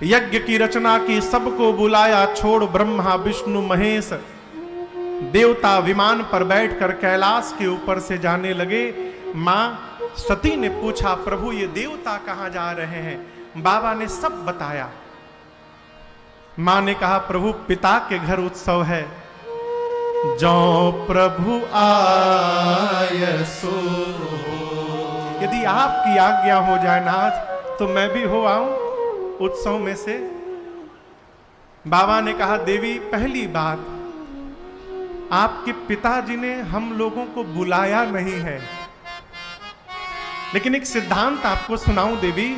यज्ञ की रचना की, सबको बुलाया, छोड़ ब्रह्मा विष्णु महेश। देवता विमान पर बैठकर कैलाश के ऊपर से जाने लगे। मां सती ने पूछा, प्रभु ये देवता कहां जा रहे हैं? बाबा ने सब बताया। मां ने कहा, प्रभु पिता के घर उत्सव है। जो प्रभु आय सो, यदि आपकी आज्ञा हो जाए नाथ तो मैं भी हो आऊं उत्सव में से। बाबा ने कहा, देवी पहली बात, आपके पिताजी ने हम लोगों को बुलाया नहीं है, लेकिन एक सिद्धांत आपको सुनाऊं देवी।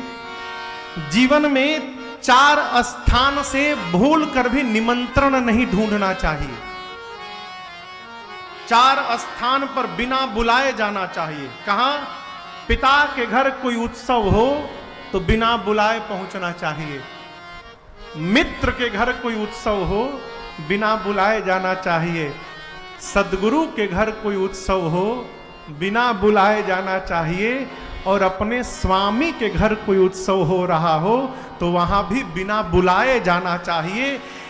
जीवन में 4 स्थान से भूल कर भी निमंत्रण नहीं ढूंढना चाहिए। 4 स्थान पर बिना बुलाए जाना चाहिए। कहां? पिता के घर कोई उत्सव हो तो बिना बुलाए पहुंचना चाहिए। मित्र के घर कोई उत्सव हो बिना बुलाए जाना चाहिए। सदगुरु के घर कोई उत्सव हो बिना बुलाए जाना चाहिए। और अपने स्वामी के घर कोई उत्सव हो रहा हो तो वहां भी बिना बुलाए जाना चाहिए।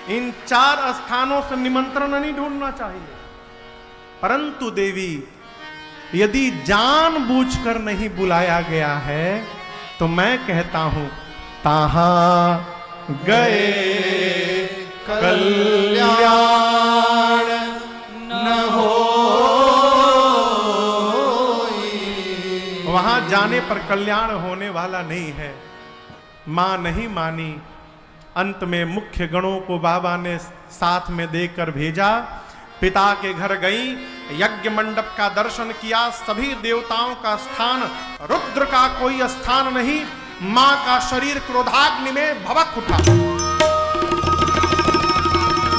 इन 4 स्थानों से निमंत्रण नहीं ढूंढना चाहिए। परंतु देवी, यदि जानबूझकर नहीं बुलाया गया है तो मैं कहता हूं, ताहां गए कल्याण न हो। वहां जाने पर कल्याण होने वाला नहीं है। मां नहीं मानी। अंत में मुख्य गणों को बाबा ने साथ में देकर भेजा। पिता के घर गई, यज्ञ मंडप का दर्शन किया। सभी देवताओं का स्थान, रुद्र का कोई स्थान नहीं। मां का शरीर क्रोधाग्नि में भभक उठा।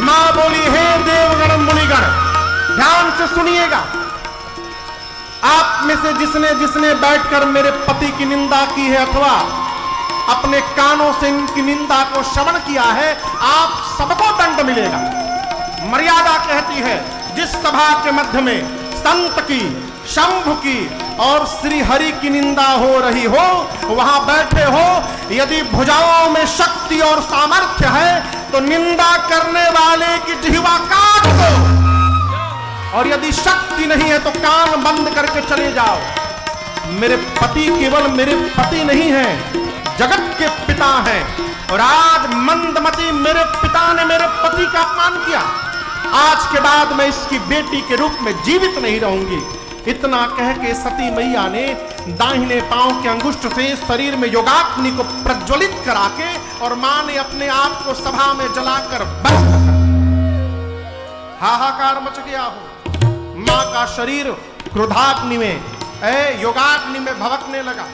मां बोली, हे देवगण मुनिगण, ध्यान से सुनिएगा। आप में से जिसने जिसने बैठकर मेरे पति की निंदा की है अथवा अपने कानों से इनकी निंदा को श्रवण किया है, आप सबको दंड मिलेगा। मर्यादा कहती है, जिस सभा के मध्य में संत की, शंभु की और श्री हरि की निंदा हो रही हो, वहां बैठे हो, यदि भुजाओं में शक्ति और सामर्थ्य है तो निंदा करने वाले की जिह्वा काट दो, और यदि शक्ति नहीं है तो कान बंद करके चले जाओ। मेरे पति केवल मेरे पति नहीं है, जगत के पिता हैं। और आज मंदमती मेरे पिता ने मेरे पति का अपमान किया। आज के बाद मैं इसकी बेटी के रूप में जीवित नहीं रहूंगी। इतना कह के सती मैया ने दाहिने पांव के अंगुष्ठ से शरीर में योगाग्नि को प्रज्वलित करा के और मां ने अपने आप को सभा में जलाकर बंद कर दिया। हाहाकार मच गया हो। मां का शरीर क्रोधाग्नि में, योगाग्नि में भभकने लगा।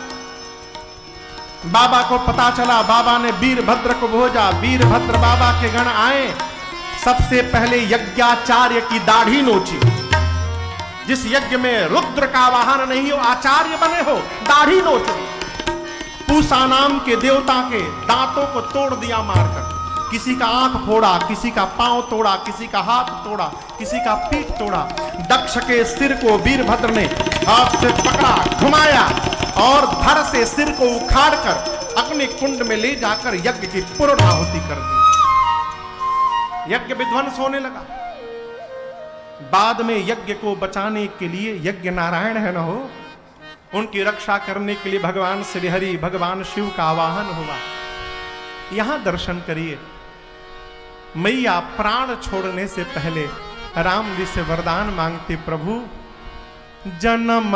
बाबा को पता चला। बाबा ने वीरभद्र को भेजा। वीरभद्र बाबा के गण आए। सबसे पहले यज्ञाचार्य की दाढ़ी नोची। जिस यज्ञ में रुद्र का वाहन नहीं हो, आचार्य बने हो, दाढ़ी नोचो। पूसा नाम के देवता के दांतों को तोड़ दिया मारकर। किसी का आंख फोड़ा, किसी का पांव तोड़ा, किसी का हाथ तोड़ा, किसी का पीठ तोड़ा। दक्ष के सिर को वीरभद्र ने हाथ से पकड़ा, घुमाया और धड़ से सिर को उखाड़कर अग्नि कुंड में ले जाकर यज्ञ की पूर्णाहुति कर दी। यज्ञ विध्वंस होने लगा। बाद में यज्ञ को बचाने के लिए यज्ञ नारायण है न हो, उनकी रक्षा करने के लिए भगवान श्री हरि, भगवान शिव का आवाहन हुआ। यहां दर्शन करिए। मैया प्राण छोड़ने से पहले राम जी से वरदान मांगते, प्रभु जन्म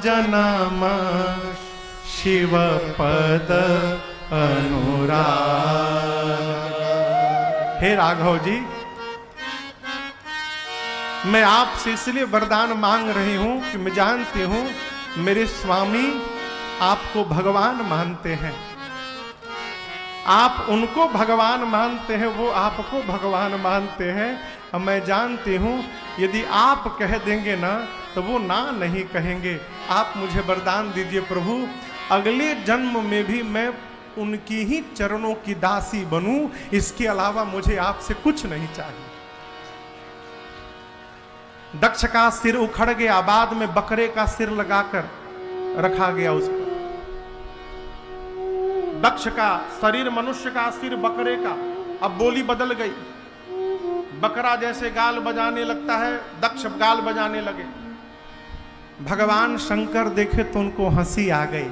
जन्म शिव पद अनुराग। हे राघव जी, मैं आपसे इसलिए वरदान मांग रही हूं कि मैं जानती हूं मेरे स्वामी आपको भगवान मानते हैं। आप उनको भगवान मानते हैं, वो आपको भगवान मानते हैं। अब मैं जानती हूं यदि आप कह देंगे ना तो वो ना नहीं कहेंगे। आप मुझे वरदान दीजिए प्रभु, अगले जन्म में भी मैं उनकी ही चरणों की दासी बनूं। इसके अलावा मुझे आपसे कुछ नहीं चाहिए। दक्ष का सिर उखड़ गया। बाद में बकरे का सिर लगाकर रखा गया उस पर। दक्ष का शरीर मनुष्य का, सिर बकरे का। अब बोली बदल गई, बकरा जैसे गाल बजाने लगता है, दक्ष गाल बजाने लगे। भगवान शंकर देखे तो उनको हंसी आ गई।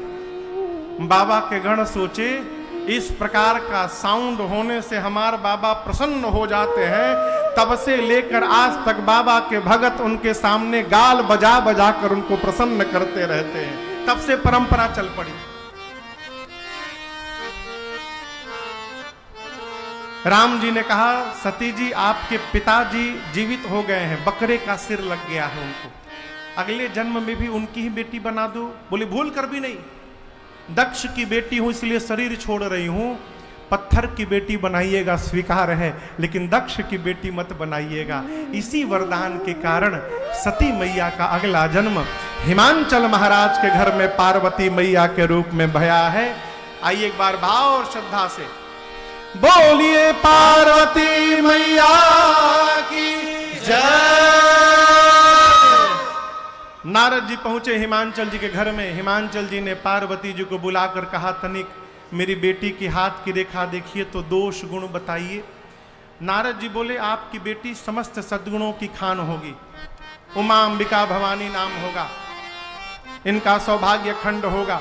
बाबा के गण सोचे इस प्रकार का साउंड होने से हमारे बाबा प्रसन्न हो जाते हैं। तब से लेकर आज तक बाबा के भगत उनके सामने गाल बजा बजा कर उनको प्रसन्न करते रहते हैं। तब से परंपरा चल पड़ी। राम जी ने कहा, सती जी आपके पिताजी जीवित हो गए हैं, बकरे का सिर लग गया है उनको, अगले जन्म में भी उनकी ही बेटी बना दो। बोले भूल कर भी नहीं, दक्ष की बेटी हूं इसलिए शरीर छोड़ रही हूं, पत्थर की बेटी बनाइएगा स्वीकार है, लेकिन दक्ष की बेटी मत बनाइएगा। इसी वरदान के कारण सती मैया का अगला जन्म हिमांचल महाराज के घर में पार्वती मैया के रूप में भया है। आइए एक बार भाव और श्रद्धा से बोलिए पार्वती मैया की जय। नारद जी पहुंचे हिमांचल जी के घर में। हिमांचल जी ने पार्वती जी को बुलाकर कहा, तनिक मेरी बेटी की हाथ की रेखा देखिए तो दोष गुण बताइए। नारद जी बोले, आपकी बेटी समस्त सद्गुणों की खान होगी, उमा अंबिका भवानी नाम होगा, इनका सौभाग्य खंड होगा।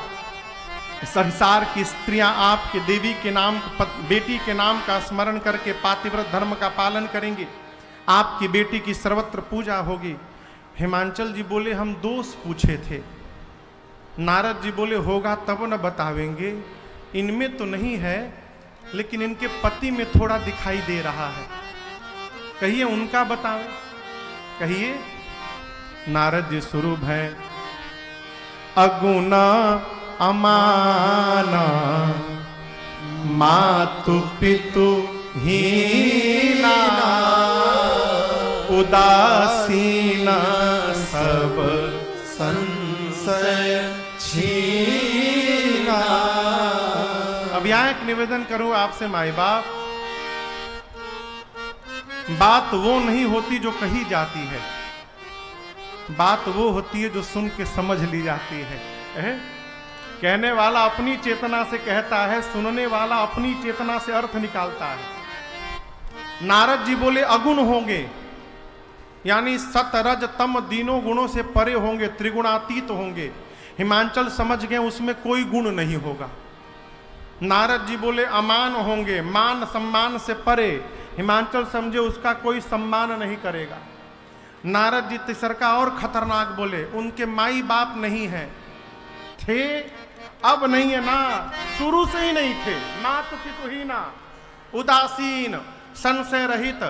संसार की स्त्रियां आपके देवी के नाम, बेटी के नाम का स्मरण करके पातिव्रत धर्म का पालन करेंगी, आपकी बेटी की सर्वत्र पूजा होगी। हिमांचल जी बोले, हम दोष पूछे थे। नारद जी बोले, होगा तब न बतावेंगे, इनमें तो नहीं है, लेकिन इनके पति में थोड़ा दिखाई दे रहा है, कहिए उनका बतावे, कहिए। नारद जी स्वरूप है, अगुना अमाना मातु पितु हीना उदासीना सब संशय छीना। अब यहाँ एक निवेदन करूं आपसे माई बाप, बात वो नहीं होती जो कही जाती है, बात वो होती है जो सुन के समझ ली जाती है। कहने वाला अपनी चेतना से कहता है, सुनने वाला अपनी चेतना से अर्थ निकालता है। नारद जी बोले, अगुण होंगे, यानी सत रज तम तीनों गुणों से परे होंगे, त्रिगुणातीत होंगे। हिमांचल समझ गए उसमें कोई गुण नहीं होगा। नारद जी बोले, अमान होंगे, मान सम्मान से परे। हिमांचल समझे उसका कोई सम्मान नहीं करेगा। नारद जी तीसरा और खतरनाक बोले, उनके माई बाप नहीं है, थे अब नहीं है ना, शुरू से ही नहीं थे, मातु पितु ही ना, उदासीन संशय रहित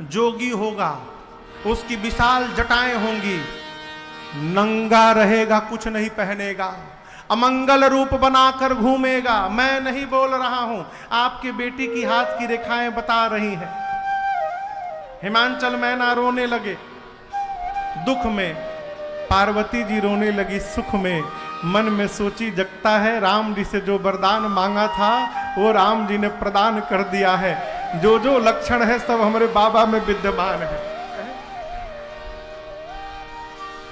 जोगी होगा, उसकी विशाल जटाएं होंगी, नंगा रहेगा, कुछ नहीं पहनेगा, अमंगल रूप बनाकर घूमेगा। मैं नहीं बोल रहा हूं, आपकी बेटी की हाथ की रेखाएं बता रही हैं। हिमांचल मैना रोने लगे, दुख में पार्वती जी रोने लगी, सुख में। मन में सोची जगता है, राम जी से जो वरदान मांगा था वो राम जी ने प्रदान कर दिया है, जो जो लक्षण है सब हमारे बाबा में विद्यमान है।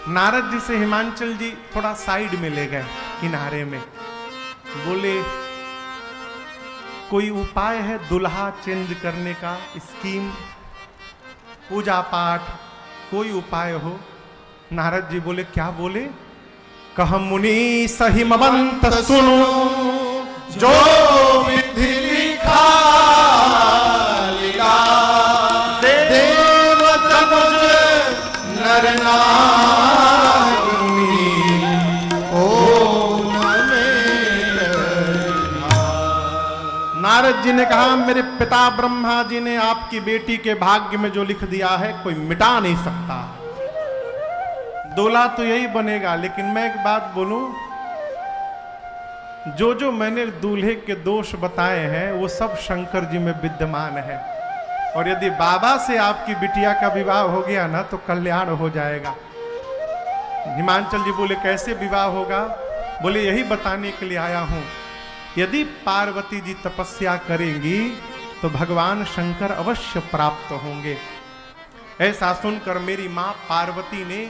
नारद जी से हिमांचल जी थोड़ा साइड में ले गए, किनारे में, बोले कोई उपाय है दुल्हा चेंज करने का, स्कीम, पूजा पाठ, कोई उपाय हो? नारद जी बोले, क्या बोले? कह मुनि सही मवंत सुनो, जो विधि लिखा लीला, देव तनुज नर नारी ओम नारद जी ने कहा, मेरे पिता ब्रह्मा जी ने आपकी बेटी के भाग्य में जो लिख दिया है कोई मिटा नहीं सकता। दूल्हा तो यही बनेगा, लेकिन मैं एक बात बोलूं, जो जो मैंने दूल्हे के दोष बताए हैं वो सब शंकर जी में विद्यमान है, और यदि बाबा से आपकी बिटिया का विवाह हो गया ना तो कल्याण हो जाएगा। हिमांचल जी बोले, कैसे विवाह होगा? बोले, यही बताने के लिए आया हूं, यदि पार्वती जी तपस्या करेंगी तो भगवान शंकर अवश्य प्राप्त होंगे। ऐसा सुनकर मेरी मां पार्वती ने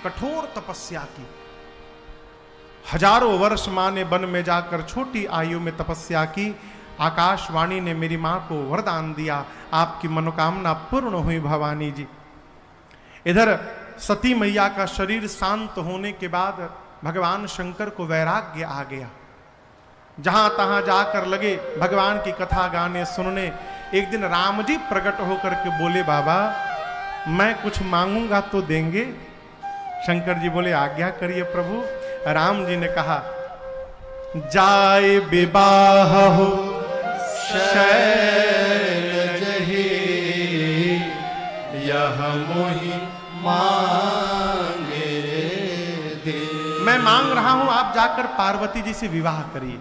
कठोर तपस्या की। हजारों वर्ष माँ ने वन में जाकर छोटी आयु में तपस्या की। आकाशवाणी ने मेरी माँ को वरदान दिया, आपकी मनोकामना पूर्ण हुई भवानी जी। इधर सती मैया का शरीर शांत होने के बाद भगवान शंकर को वैराग्य आ गया। जहां तहां जाकर लगे भगवान की कथा गाने सुनने। एक दिन राम जी प्रकट होकर के बोले, बाबा मैं कुछ मांगूंगा तो देंगे? शंकर जी बोले, आज्ञा करिए प्रभु। राम जी ने कहा, जाए विवाह हो शैलज ही, यह मोहि मांगे दे। मैं मांग रहा हूं, आप जाकर पार्वती जी से विवाह करिए।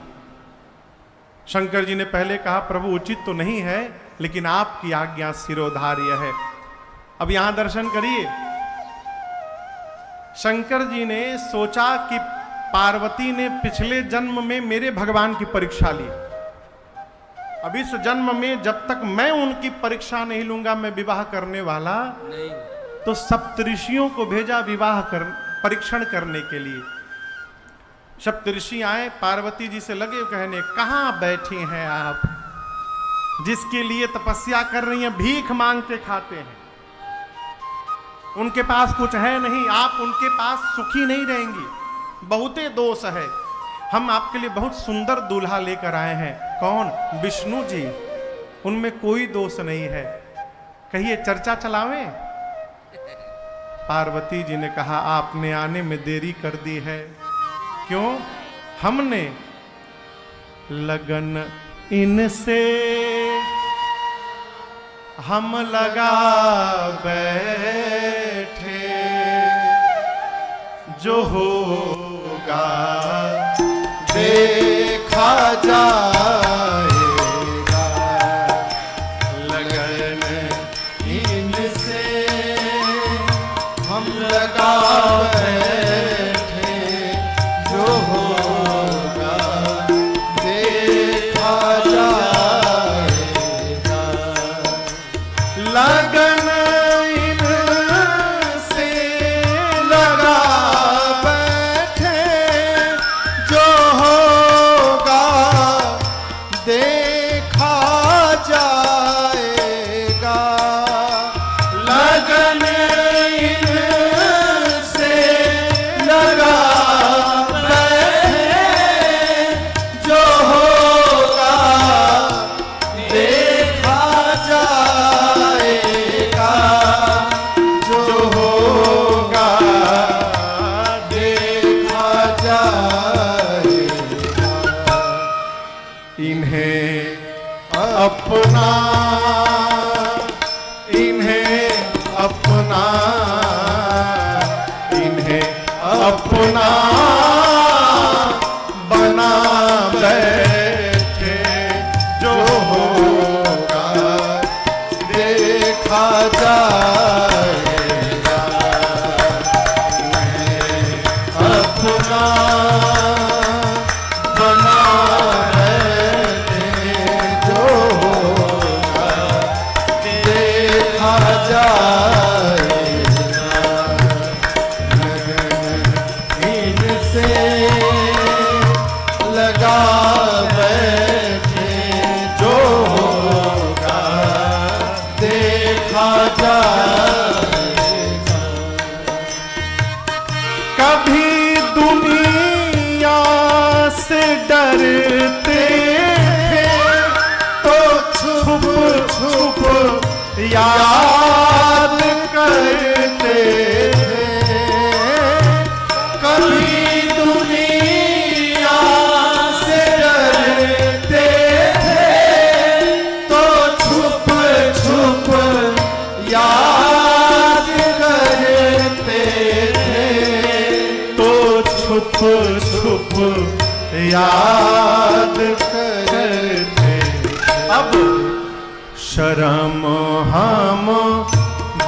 शंकर जी ने पहले कहा, प्रभु उचित तो नहीं है, लेकिन आपकी आज्ञा शिरोधार्य है। अब यहां दर्शन करिए। शंकर जी ने सोचा कि पार्वती ने पिछले जन्म में मेरे भगवान की परीक्षा ली। अब इस जन्म में जब तक मैं उनकी परीक्षा नहीं लूंगा, मैं विवाह करने वाला नहीं। तो सप्तऋषियों को भेजा विवाह कर परीक्षण करने के लिए। सप्तऋषि आए, पार्वती जी से लगे कहने, कहां बैठी हैं आप, जिसके लिए तपस्या कर रही हैं, भीख मांग के खाते हैं, उनके पास कुछ है नहीं, आप उनके पास सुखी नहीं रहेंगी, बहुते दोष है। हम आपके लिए बहुत सुंदर दूल्हा लेकर आए हैं। कौन? विष्णु जी, उनमें कोई दोष नहीं है, कहिए चर्चा चलावें। पार्वती जी ने कहा, आपने आने में देरी कर दी है। क्यों? हमने लगन इनसे हम लगा बैठे, जो होगा देखा जाएगा। लगन इनसे हम लगा बैठे, जो होगा देखा जाएगा। लगन इनसे लगा बैठे, जो होगा देखा जाएगा। लगन इनसे लगा बैठे, जो होगा देखा जाएगा। जो होगा देखा जाएगा। इन्हें अपना, इन्हें अपना, इन्हें अपना बना बैठे, जो होगा देखा जाएगा। इन्हें अपना बना बैठे, जो होगा देखा जाएगा। इनसे लगा बैठे, जो होगा देखा जाएगा। कभी दुनिया से डरते थे, तो छुप छुप याद करते थे। कभी दुनिया से डरते थे, तो छुप छुप याद करते थे। तो छुप छुप याद करते। अब शर्म हम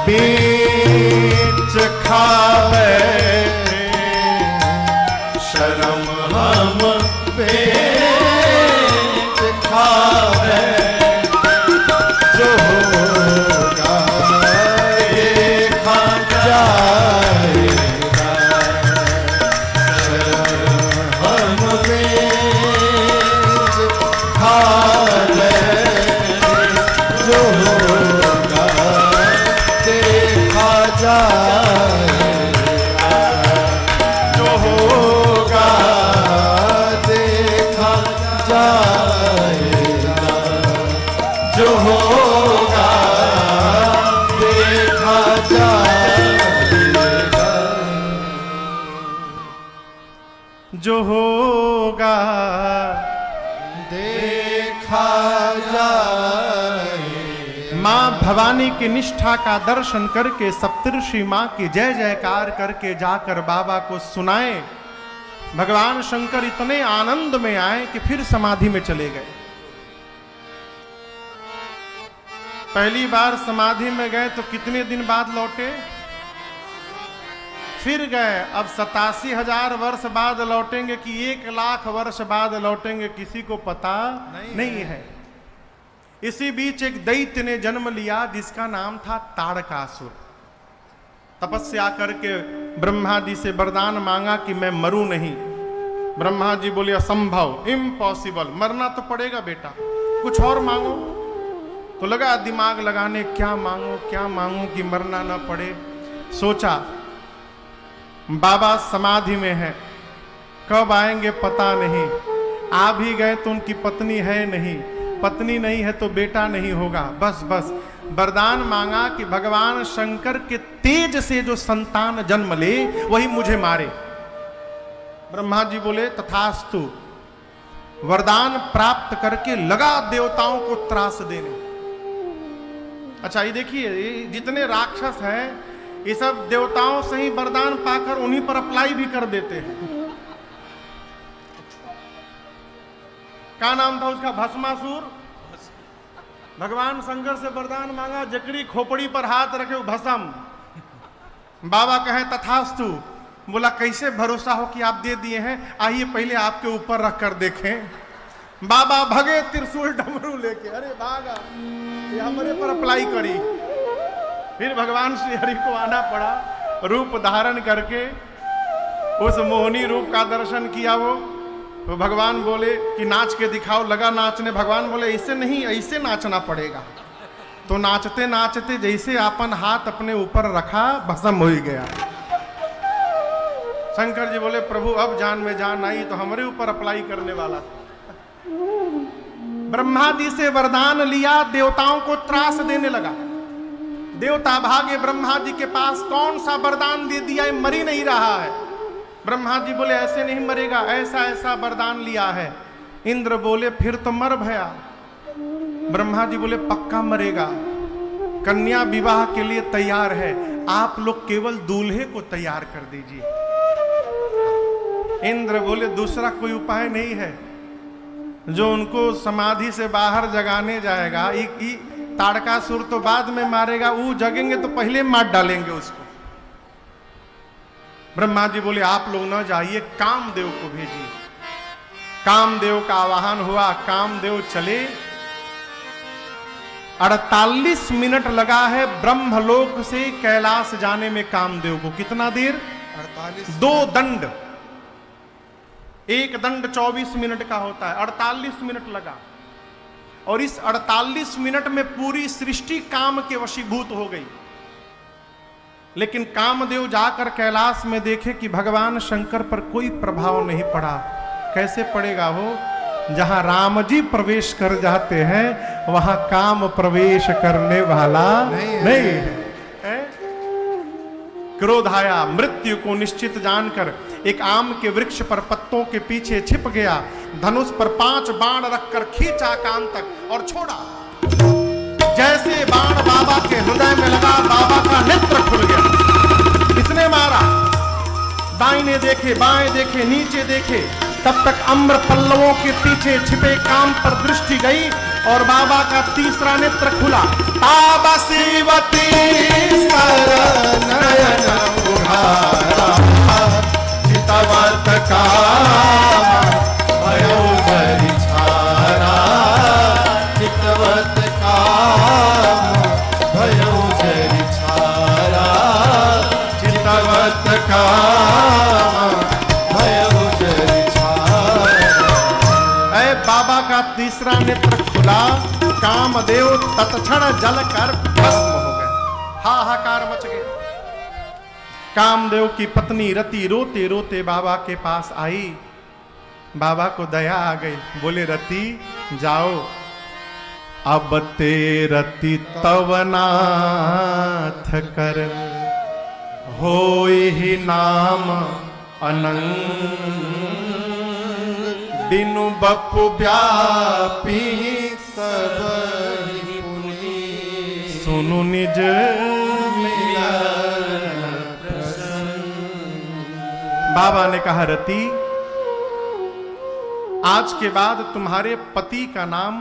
बीच खा बैठे, शर्म हम बीच खा बैठे, जो होगा देखा जाएगा। शर्म जो होगा देखा जाएगा, जो होगा देखा जाएगा। माँ भवानी की निष्ठा का दर्शन करके सप्तऋषि माँ की जय जयकार करके जाकर बाबा को सुनाए। भगवान शंकर इतने आनंद में आए कि फिर समाधि में चले गए। पहली बार समाधि में गए तो कितने दिन बाद लौटे? फिर गए। अब 87,000 वर्ष बाद लौटेंगे कि 1,00,000 वर्ष बाद लौटेंगे, किसी को पता नहीं है। इसी बीच एक दैत्य ने जन्म लिया जिसका नाम था ताड़कासुर। तपस्या करके ब्रह्मा जी से वरदान मांगा कि मैं मरूं नहीं। ब्रह्मा जी बोले असंभव, इम्पॉसिबल, मरना तो पड़ेगा बेटा, कुछ और मांगो। तो लगा दिमाग लगाने, क्या मांगू कि मरना ना पड़े। सोचा बाबा समाधि में है, कब आएंगे पता नहीं। आ भी गए तो उनकी पत्नी है नहीं, पत्नी नहीं है तो बेटा नहीं होगा। बस वरदान मांगा कि भगवान शंकर के तेज से जो संतान जन्म ले वही मुझे मारे। ब्रह्मा जी बोले तथास्तु। वरदान प्राप्त करके लगा देवताओं को त्रास देने। अच्छा ये देखिए, जितने राक्षस हैं ये सब देवताओं से ही वरदान पाकर उन्हीं पर अप्लाई भी कर देते हैं। क्या नाम था उसका? भस्मासुर। भगवान शंकर से वरदान मांगा, जकड़ी खोपड़ी पर हाथ रखे भस्म। बाबा कहे तथास्तु। बोला कैसे भरोसा हो कि आप दे दिए हैं, आइए पहले आपके ऊपर रख कर देखें। बाबा भगे त्रिशूल डमरू लेके, अरे भागा, ये हमारे पर अप्लाई करी। फिर भगवान श्री हरि को आना पड़ा, रूप धारण करके उस मोहनी रूप का दर्शन किया। वो तो भगवान बोले कि नाच के दिखाओ। लगा नाचने। भगवान बोले ऐसे नहीं, ऐसे नाचना पड़ेगा। तो नाचते नाचते जैसे अपन हाथ अपने ऊपर रखा, भस्म हो ही गया। शंकर जी बोले प्रभु अब जान में जान आई, तो हमारे ऊपर अप्लाई करने वाला। ब्रह्मा जी से वरदान लिया, देवताओं को त्रास देने लगा। देवता भागे ब्रह्मा जी के पास, कौन सा वरदान दे दिया, मर ही नहीं रहा है। ब्रह्मा जी बोले ऐसे नहीं मरेगा, ऐसा ऐसा वरदान लिया है। इंद्र बोले फिर तो मर भया। ब्रह्मा जी बोले पक्का मरेगा, कन्या विवाह के लिए तैयार है, आप लोग केवल दूल्हे को तैयार कर दीजिए। इंद्र बोले दूसरा कोई उपाय नहीं है, जो उनको समाधि से बाहर जगाने जाएगा। ताड़कासुर तो बाद में मारेगा, वो जगेंगे तो पहले मार डालेंगे उसको। ब्रह्मा जी बोले आप लोग न जाइए, कामदेव को भेजिए। कामदेव का आवाहन हुआ, कामदेव चले। 48 मिनट लगा है ब्रह्मलोक से कैलाश जाने में कामदेव को। कितना देर? 48। 2 दंड, एक दंड 24 मिनट का होता है, 48 मिनट लगा। और इस 48 मिनट में पूरी सृष्टि काम के वशीभूत हो गई। लेकिन कामदेव जाकर कैलाश में देखे कि भगवान शंकर पर कोई प्रभाव नहीं पड़ा। कैसे पड़ेगा हो? जहां राम जी प्रवेश कर जाते हैं वहां काम प्रवेश करने वाला नहीं है। क्रोध आया, मृत्यु को निश्चित जानकर एक आम के वृक्ष पर पत्तों के पीछे छिप गया। धनुष पर 5 बाण रखकर खींचा कान तक और छोड़ा। जैसे बाण बाबा के हृदय में लगा, बाबा का नेत्र खुल गया। किसने मारा? दाहिने देखे, बाएं देखे, नीचे देखे, तब तक अम्र पल्लवों के पीछे छिपे काम पर दृष्टि गई और बाबा का तीसरा नेत्र खुला। ताबा शिवती नयन उघारा, चितवत काम भयो परिछारा, चितवत काम भयो परिछारा, चितवत काम भयो परिछारा। ऐ बाबा का तीसरा नेत्र खुला, कामदेव तत्क्षण जल कर भस्म हो गए। हाहाकार मच गया। कामदेव की पत्नी रति रोते रोते बाबा के पास आई। बाबा को दया आ गई, बोले रति जाओ, अब ते रति तवनाथ कर होय ही नाम अनंग बिनु बपु व्यापी सब पुनि सुनु निज बाबा ने कहा रति आज के बाद तुम्हारे पति का नाम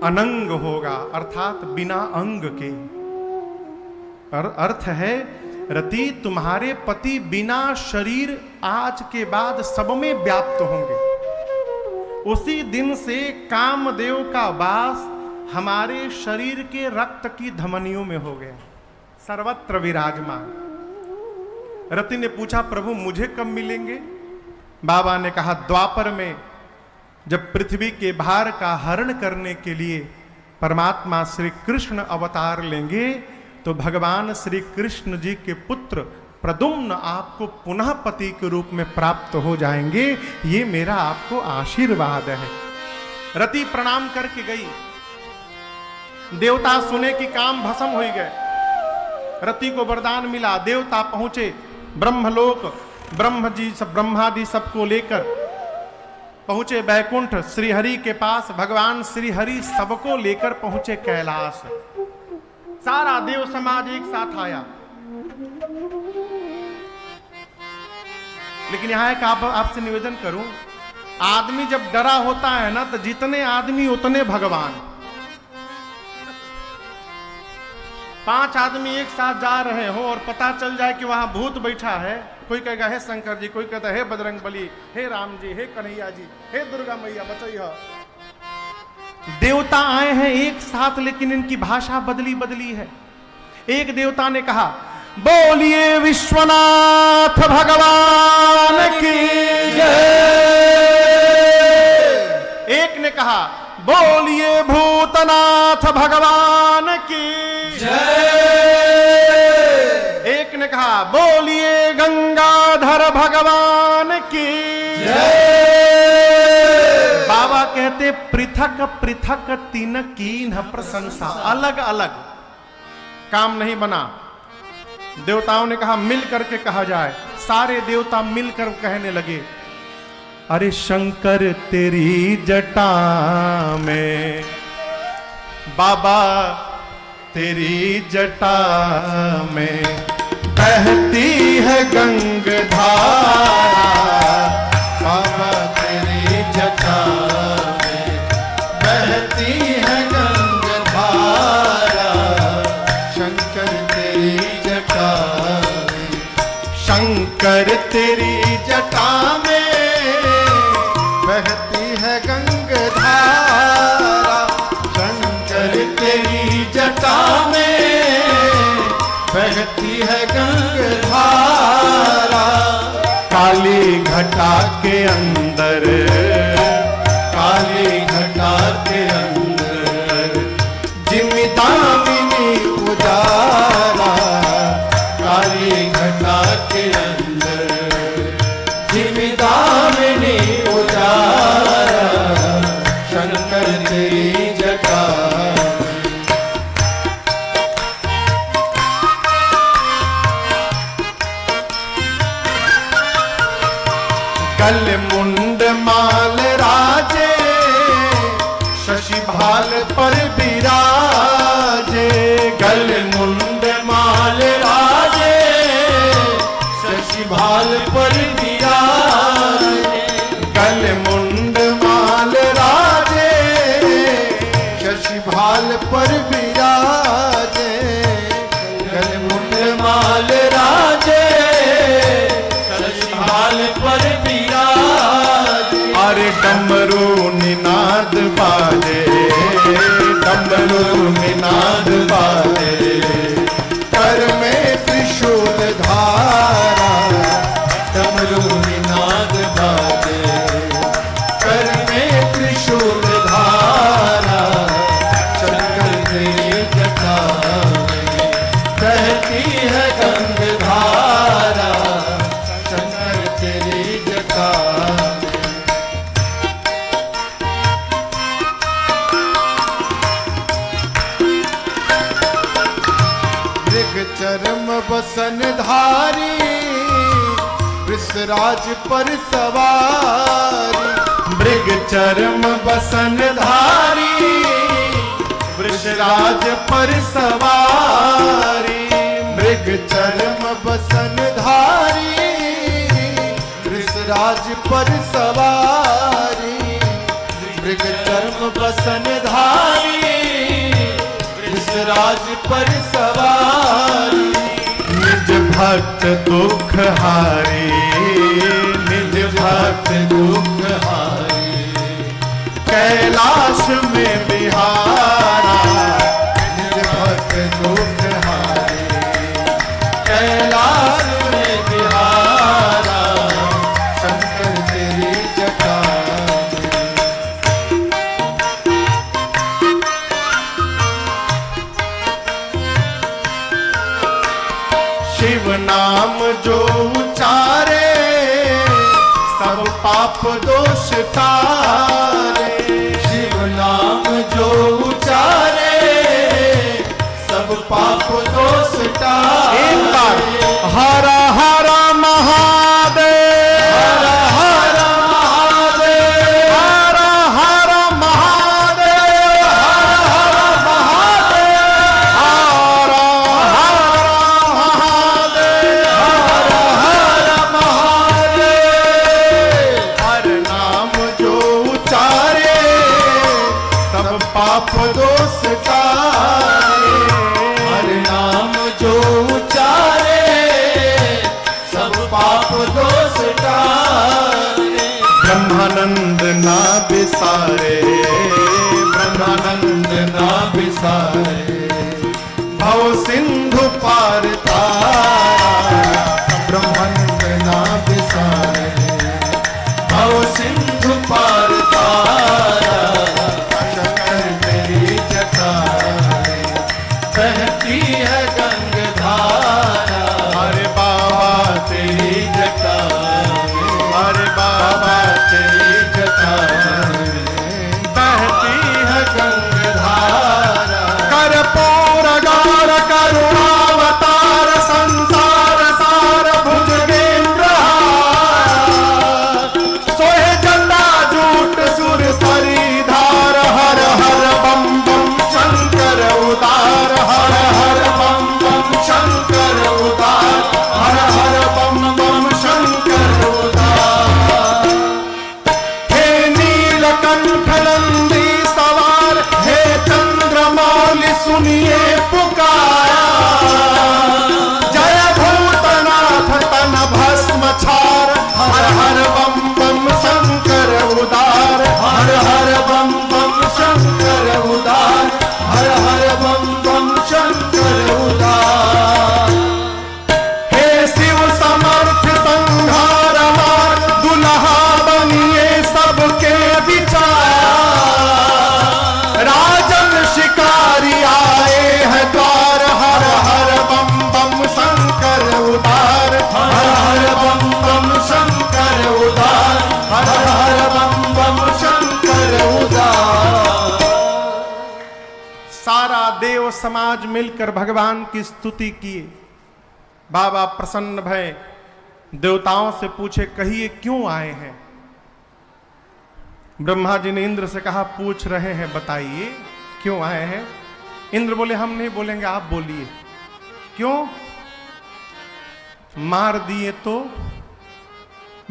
अनंग होगा अर्थात बिना अंग के। अर्थ है रति तुम्हारे पति बिना शरीर आज के बाद सब में व्याप्त होंगे। उसी दिन से कामदेव का वास हमारे शरीर के रक्त की धमनियों में हो गया, सर्वत्र विराजमान। रति ने पूछा प्रभु मुझे कब मिलेंगे? बाबा ने कहा द्वापर में जब पृथ्वी के भार का हरण करने के लिए परमात्मा श्री कृष्ण अवतार लेंगे तो भगवान श्री कृष्ण जी के पुत्र प्रद्युम्न आपको पुनः पति के रूप में प्राप्त हो जाएंगे। ये मेरा आपको आशीर्वाद है। रति प्रणाम करके गई। देवता सुने कि काम भस्म हो गए। रति को वरदान मिला। देवता पहुंचे ब्रह्मलोक, ब्रह्मादि सबको लेकर पहुंचे बैकुंठ श्रीहरि के पास। भगवान श्रीहरि सबको लेकर पहुंचे कैलाश। सारा देव समाज एक साथ आया। लेकिन यहां एक आपसे निवेदन करूं, आदमी जब डरा होता है ना तो जितने आदमी उतने भगवान। 5 आदमी एक साथ जा रहे हो और पता चल जाए कि वहां भूत बैठा है, कोई कहेगा हे शंकर जी, कोई कहता है बजरंग बली, हे राम जी, हे कन्हैया जी, हे दुर्गा मैया बचैया। देवता आए हैं एक साथ लेकिन इनकी भाषा बदली बदली है। एक देवता ने कहा बोलिए विश्वनाथ भगवान की जय। एक ने कहा बोलिए भूतनाथ भगवान की जय। एक ने कहा बोलिए गंगाधर भगवान की जय। बाबा कहते पृथक पृथक तीन कीन प्रशंसा, अलग अलग काम नहीं बना। देवताओं ने कहा मिल करके कहा जाए। सारे देवता मिलकर कहने लगे अरे शंकर तेरी जटा में, बाबा तेरी जटा में बहती है गंगाधारा। बाबा तेरी जटा में बहती है गंगाधारा। शंकर तेरी जटा में, शंकर तेरी जटा में बहती है गंगाधारा। शंकर तेरी जटा में बहती है गंगाधारा। काली घटा के अंदर, काली घटा के अंदर जिमिदामिनी उजाला। काली घटा के अंदर जिमिदामिनी उजाला। शंकर तेरी जटा गल मुंड माल राजे, शशि भाल पर विराजे। गल मुंड माल राजे, शशि भाल पर विराजे। गल मुंड माल राजे, शशि भाल पर विराजे। गल मुंड माल राजे, शशि भाल पर अरे डमरू निनाद बाजे, डमरू निनाद बाजे। कर में त्रिशूल धारा, डमरू निनाद बाजे। कर में त्रिशूल धारा। शंकर तेरी जटा चरम बसन धारी, वृषराज पर सवारी। मृग चरम बसन धारी, वृषराज पर सवारी। मृग चरम बसन धारी, वृषराज पर सवारी। मृग चरम बसन धारी, वृषराज पर सवारी। निज भक्त दुख हारी, निज भक्त दुख हारी। कैलाश में बिहारा, निज भक्त दुख हारी। कैलाश में बिहारा। शंकर तेरी जटा में। शिव नाम जो उचारे, सब पाप दोष तारे। शिव नाम जो उचारे, सब पाप दोष टारे। एक बार हर हर महादेव, हर हर महादेव, हर हर महादेव, हर महादेव, हर हर महादेव, हर महादेव। हर नाम जो उचारे, सब पाप दोष तारे। हर नाम जो उचारे, सब पाप दोष टारे। ब्रह्मानंद ना बिसारे, ब्रह्मानंद ना बिसारे। भव सिंधु पार तारा। ब्रह्मानंद ना बिसारे। भव सिंधु पार तारा। शंकर तेरी जटा में बहती है गंगाधारा। अरे बाबा तेरी जटा में, अरे बाबा तेरी जटा में बहती है गंगाधारा। कर्पूर गौर करुणावतार, संसार सार भुजगेंद्र हार। सोहे जटा जूट सुर सरी धार। हर हर बम बम शंकर उदार। हर हर बम बम शंकर उदार। हर हर बम बम शंकर उदार। हे नीलकंठ नंदी सवार, हे चंद्रमौलि सुनिए पुकार। जय भूतनाथ तन भस्म छार। हर हर बम बम शंकर उदार। हर हर बम बम शंकर उदार। हर हर बम बम शंकर उदार। हे शिव समर्थ संहार मार, दुल्हा बनिए सबके विचार। राजन शिकारी आए हैं द्वार। हर हर बम बम शंकर उदार। हर हर बम बम शंकर उदार। हर हर बम बम शंकर उदार। सारा देव समाज मिलकर भगवान की स्तुति किए। बाबा प्रसन्न भय, देवताओं से पूछे कहिए क्यों आए हैं। ब्रह्मा जी ने इंद्र से कहा पूछ रहे हैं बताइए क्यों आए हैं। इंद्र बोले हम नहीं बोलेंगे आप बोलिए। क्यों? मार दिए तो?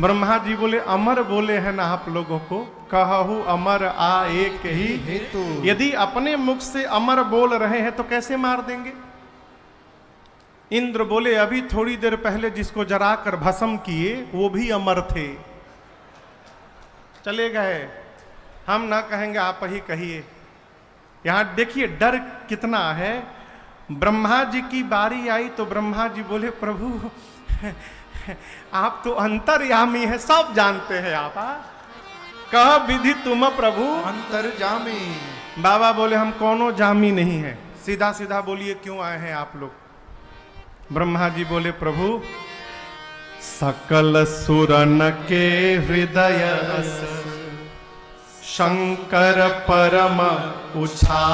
ब्रह्मा जी बोले अमर बोले हैं ना आप लोगों को, कहू अमर आ एक ही हेतु। यदि अपने मुख से अमर बोल रहे हैं तो कैसे मार देंगे। इंद्र बोले अभी थोड़ी देर पहले जिसको जराकर भस्म किए वो भी अमर थे, चले गए। हम ना कहेंगे आप ही कहिए। यहां देखिए डर कितना है। ब्रह्मा जी की बारी आई तो ब्रह्मा जी बोले प्रभु आप तो अंतर्यामी है, सब जानते हैं आप। कह विधि तुम प्रभु अंतर्जामी। बाबा बोले हम कोनो जामी नहीं है, सीधा सीधा बोलिए क्यों आए हैं आप लोग। ब्रह्मा जी बोले प्रभु सकल सुरन के हृदय शंकर परम उछाल।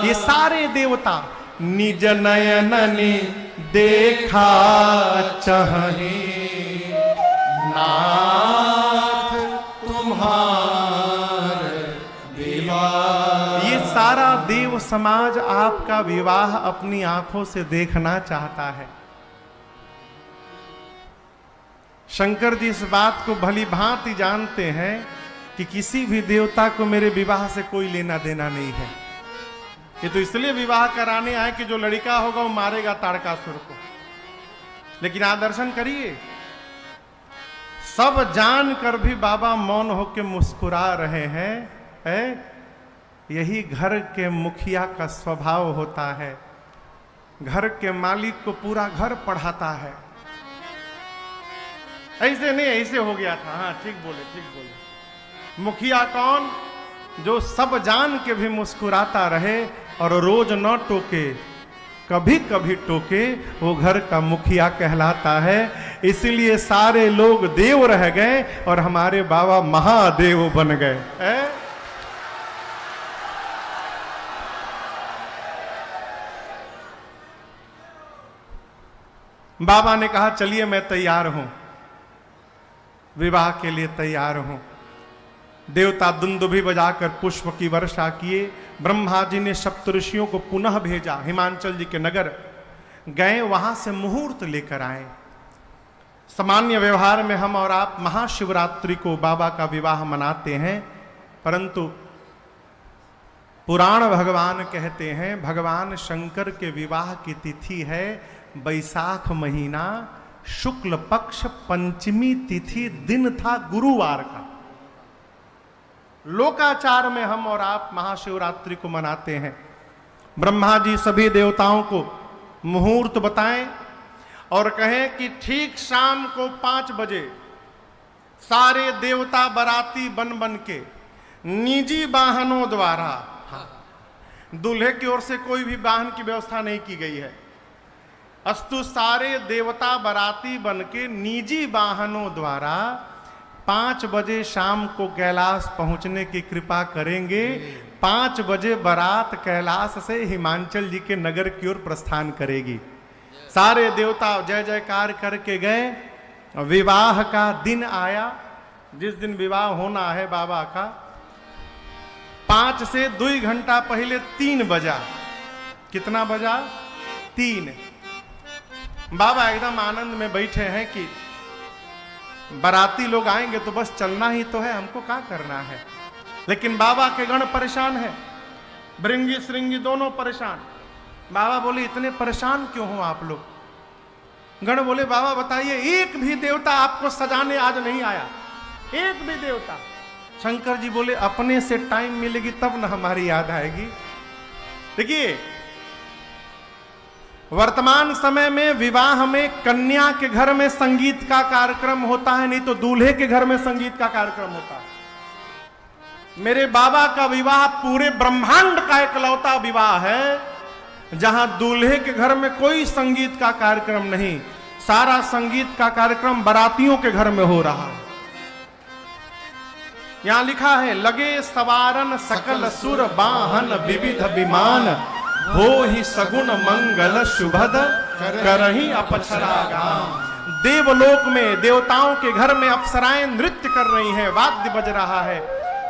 ये सारे देवता निज नयननि देखा चाहे, नाथ तुम्हार विवाह। ये सारा देव समाज आपका विवाह अपनी आंखों से देखना चाहता है। शंकर जी इस बात को भली भांति जानते हैं कि किसी भी देवता को मेरे विवाह से कोई लेना देना नहीं है। ये तो इसलिए विवाह कराने आए कि जो लड़का होगा वो मारेगा ताड़कासुर को। लेकिन आप दर्शन करिए, सब जान कर भी बाबा मौन होकर मुस्कुरा रहे हैं। यही घर के मुखिया का स्वभाव होता है। घर के मालिक को पूरा घर पढ़ाता है। ऐसे नहीं, ऐसे हो गया था। हाँ ठीक बोले, ठीक बोले। मुखिया कौन? जो सब जान के भी मुस्कुराता रहे और रोज न टोके, कभी कभी टोके, वो घर का मुखिया कहलाता है। इसलिए सारे लोग देव रह गए और हमारे बाबा महादेव बन गए। बाबा ने कहा चलिए मैं तैयार हूं, विवाह के लिए तैयार हूं। देवता दुंदुभी बजाकर पुष्प की वर्षा किए। ब्रह्मा जी ने सप्तऋषियों को पुनः भेजा, हिमांचल जी के नगर गए, वहां से मुहूर्त लेकर आए। सामान्य व्यवहार में हम और आप महाशिवरात्रि को बाबा का विवाह मनाते हैं, परंतु पुराण भगवान कहते हैं भगवान शंकर के विवाह की तिथि है बैसाख महीना, शुक्ल पक्ष पंचमी तिथि, दिन था गुरुवार का। लोकाचार में हम और आप महाशिवरात्रि को मनाते हैं। ब्रह्मा जी सभी देवताओं को मुहूर्त बताएं और कहें कि ठीक शाम को 5 बजे सारे देवता बराती बन बन के निजी वाहनों द्वारा, दूल्हे की ओर से कोई भी वाहन की व्यवस्था नहीं की गई है, अस्तु सारे देवता बराती बन के निजी वाहनों द्वारा 5 बजे शाम को कैलाश पहुंचने की कृपा करेंगे। 5 बजे बारात कैलाश से हिमांचल जी के नगर की ओर प्रस्थान करेगी। सारे देवता जय जयकार करके गए। विवाह का दिन आया, जिस दिन विवाह होना है बाबा का, 5 से 2 घंटा पहले 3 बजा। कितना बजा? 3। बाबा एकदम आनंद में बैठे हैं कि बाराती लोग आएंगे तो बस चलना ही तो है, हमको क्या करना है। लेकिन बाबा के गण परेशान है, भृंगी श्रृंगी दोनों परेशान। बाबा बोले इतने परेशान क्यों हो आप लोग? गण बोले बाबा बताइए, एक भी देवता आपको सजाने आज नहीं आया, एक भी देवता। शंकर जी बोले अपने से टाइम मिलेगी तब ना हमारी याद आएगी। देखिए वर्तमान समय में विवाह में कन्या के घर में संगीत का कार्यक्रम होता है, नहीं तो दूल्हे के घर में संगीत का कार्यक्रम होता है। मेरे बाबा का विवाह पूरे ब्रह्मांड का इकलौता विवाह है जहां दूल्हे के घर में कोई संगीत का कार्यक्रम नहीं, सारा संगीत का कार्यक्रम बारातियों के घर में हो रहा है। यहां लिखा है लगे सवारन सकल सुर वाहन विविध विमान, हो ही सगुन मंगल शुभद करही अपछरा गाम। देवलोक में देवताओं के घर में अप्सराएं नृत्य कर रही हैं, वाद्य बज रहा है,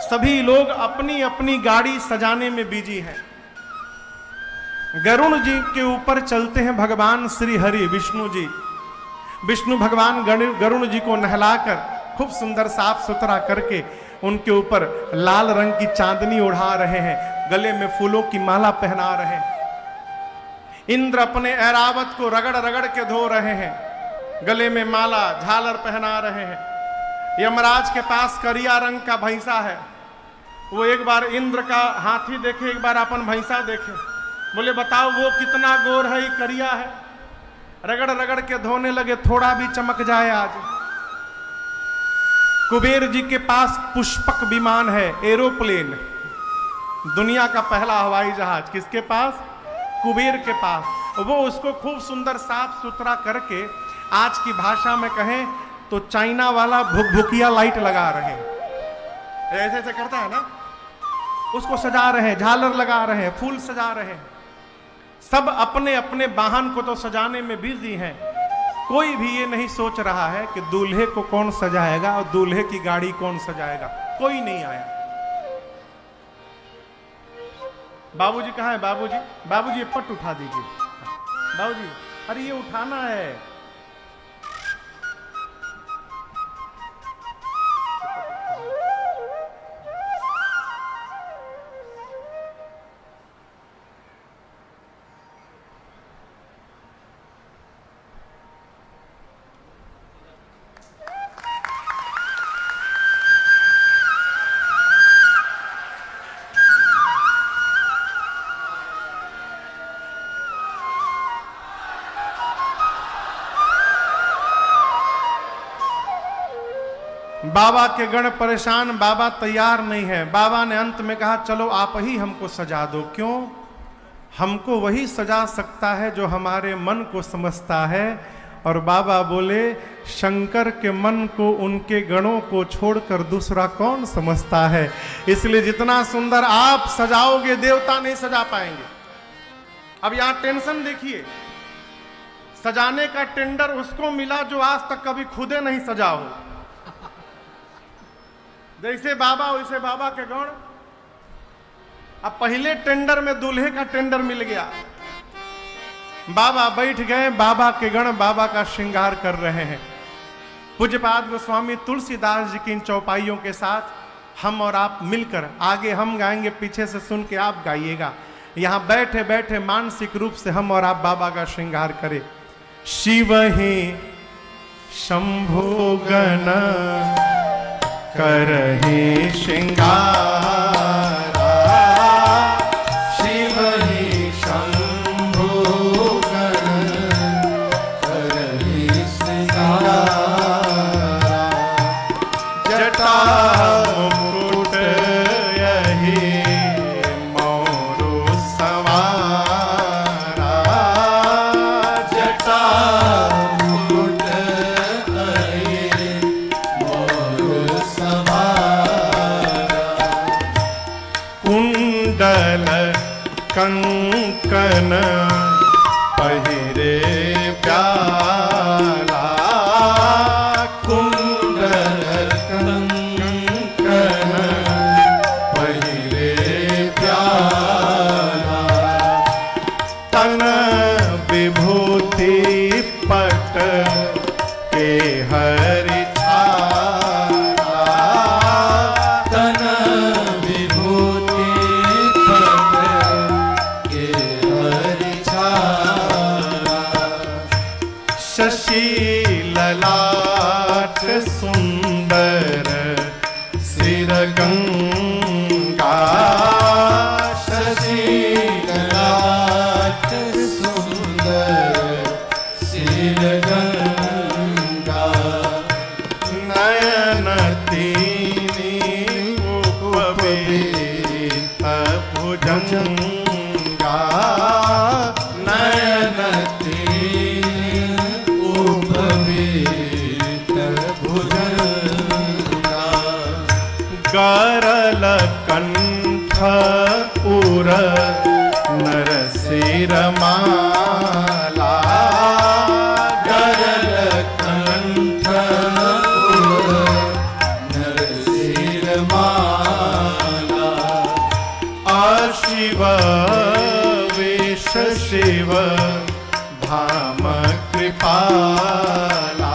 सभी लोग अपनी अपनी गाड़ी सजाने में बिजी हैं। गरुण जी के ऊपर चलते हैं भगवान श्री हरि विष्णु जी। विष्णु भगवान गरुण जी को नहलाकर खूब सुंदर साफ सुथरा करके उनके ऊपर लाल रंग की चांदनी उड़ा रहे हैं, गले में फूलों की माला पहना रहे हैं। इंद्र अपने ऐरावत को रगड़ रगड़ के धो रहे हैं, गले में माला झालर पहना रहे हैं। यमराज के पास करिया रंग का भैंसा है, वो एक बार इंद्र का हाथी देखे, एक बार अपन भैंसा देखे, बोले बताओ वो कितना गोर है, करिया है। रगड़ रगड़ के धोने लगे, थोड़ा भी चमक जाए आज। कुबेर जी के पास पुष्पक विमान है, एरोप्लेन, दुनिया का पहला हवाई जहाज किसके पास? कुबेर के पास। वो उसको खूब सुंदर साफ सुथरा करके, आज की भाषा में कहें तो चाइना वाला भुकभुकिया लाइट लगा रहे हैं, ऐसे ऐसे करता है ना, उसको सजा रहे हैं, झालर लगा रहे हैं, फूल सजा रहे हैं। सब अपने अपने वाहन को तो सजाने में बिजी हैं। कोई भी ये नहीं सोच रहा है कि दूल्हे को कौन सजाएगा और दूल्हे की गाड़ी कौन सजाएगा। कोई नहीं आया। बाबूजी कहाँ है? बाबूजी, बाबूजी ये पट उठा दीजिए। बाबूजी, अरे ये उठाना है। बाबा के गण परेशान, बाबा तैयार नहीं है। बाबा ने अंत में कहा चलो आप ही हमको सजा दो। क्यों? हमको वही सजा सकता है जो हमारे मन को समझता है। और बाबा बोले शंकर के मन को, उनके गणों को छोड़कर दूसरा कौन समझता है। इसलिए जितना सुंदर आप सजाओगे देवता नहीं सजा पाएंगे। अब यहां टेंशन देखिए, सजाने का टेंडर उसको मिला जो आज तक कभी खुदे नहीं सजा हो। जैसे बाबा वैसे बाबा के गण। अब पहले टेंडर में दूल्हे का टेंडर मिल गया। बाबा बैठ गए, बाबा के गण बाबा का श्रृंगार कर रहे हैं। पूज्यपाद गोस्वामी तुलसीदास जी की इन चौपाइयों के साथ हम और आप मिलकर, आगे हम गाएंगे, पीछे से सुन के आप गाइएगा। यहां बैठे बैठे मानसिक रूप से हम और आप बाबा का श्रृंगार करें। शिव ही शंभो गण करहि श्रृंगारा, शिव ही शंभो गण करहि श्रृंगारा, जटा मुकुट यही मोरु सवारा, जटा मुकुट यही मोरु कुंडल कंकन पहिरे प्याला, कुंडल कंकन पहिरे प्याला, तन विभूति पट के हरि छाला, तन विभूति पट के हरि छाला, शशि ललाट सुंदर सिर गंगा, शशि ललाट सुंदर सिर गंगा, नयन तीनी उपवीत भुजंगा, नयन तीन उपवीत भुजंगा, गरल कंठ उर नरसिर माला, गरल कंठ उर नरसिर माला, आशिव वेश शिव धाम कृपाला,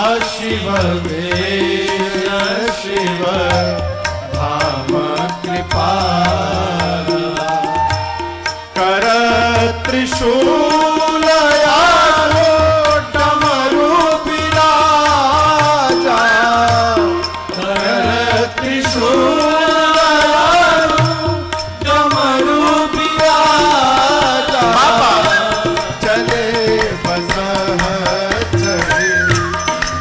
अशिव वेश शिव धाम कृपाला, कर त्रिशूल यारो डमरू बिराजा, कर त्रिशूल डमरू बिराजा, चले बसह चले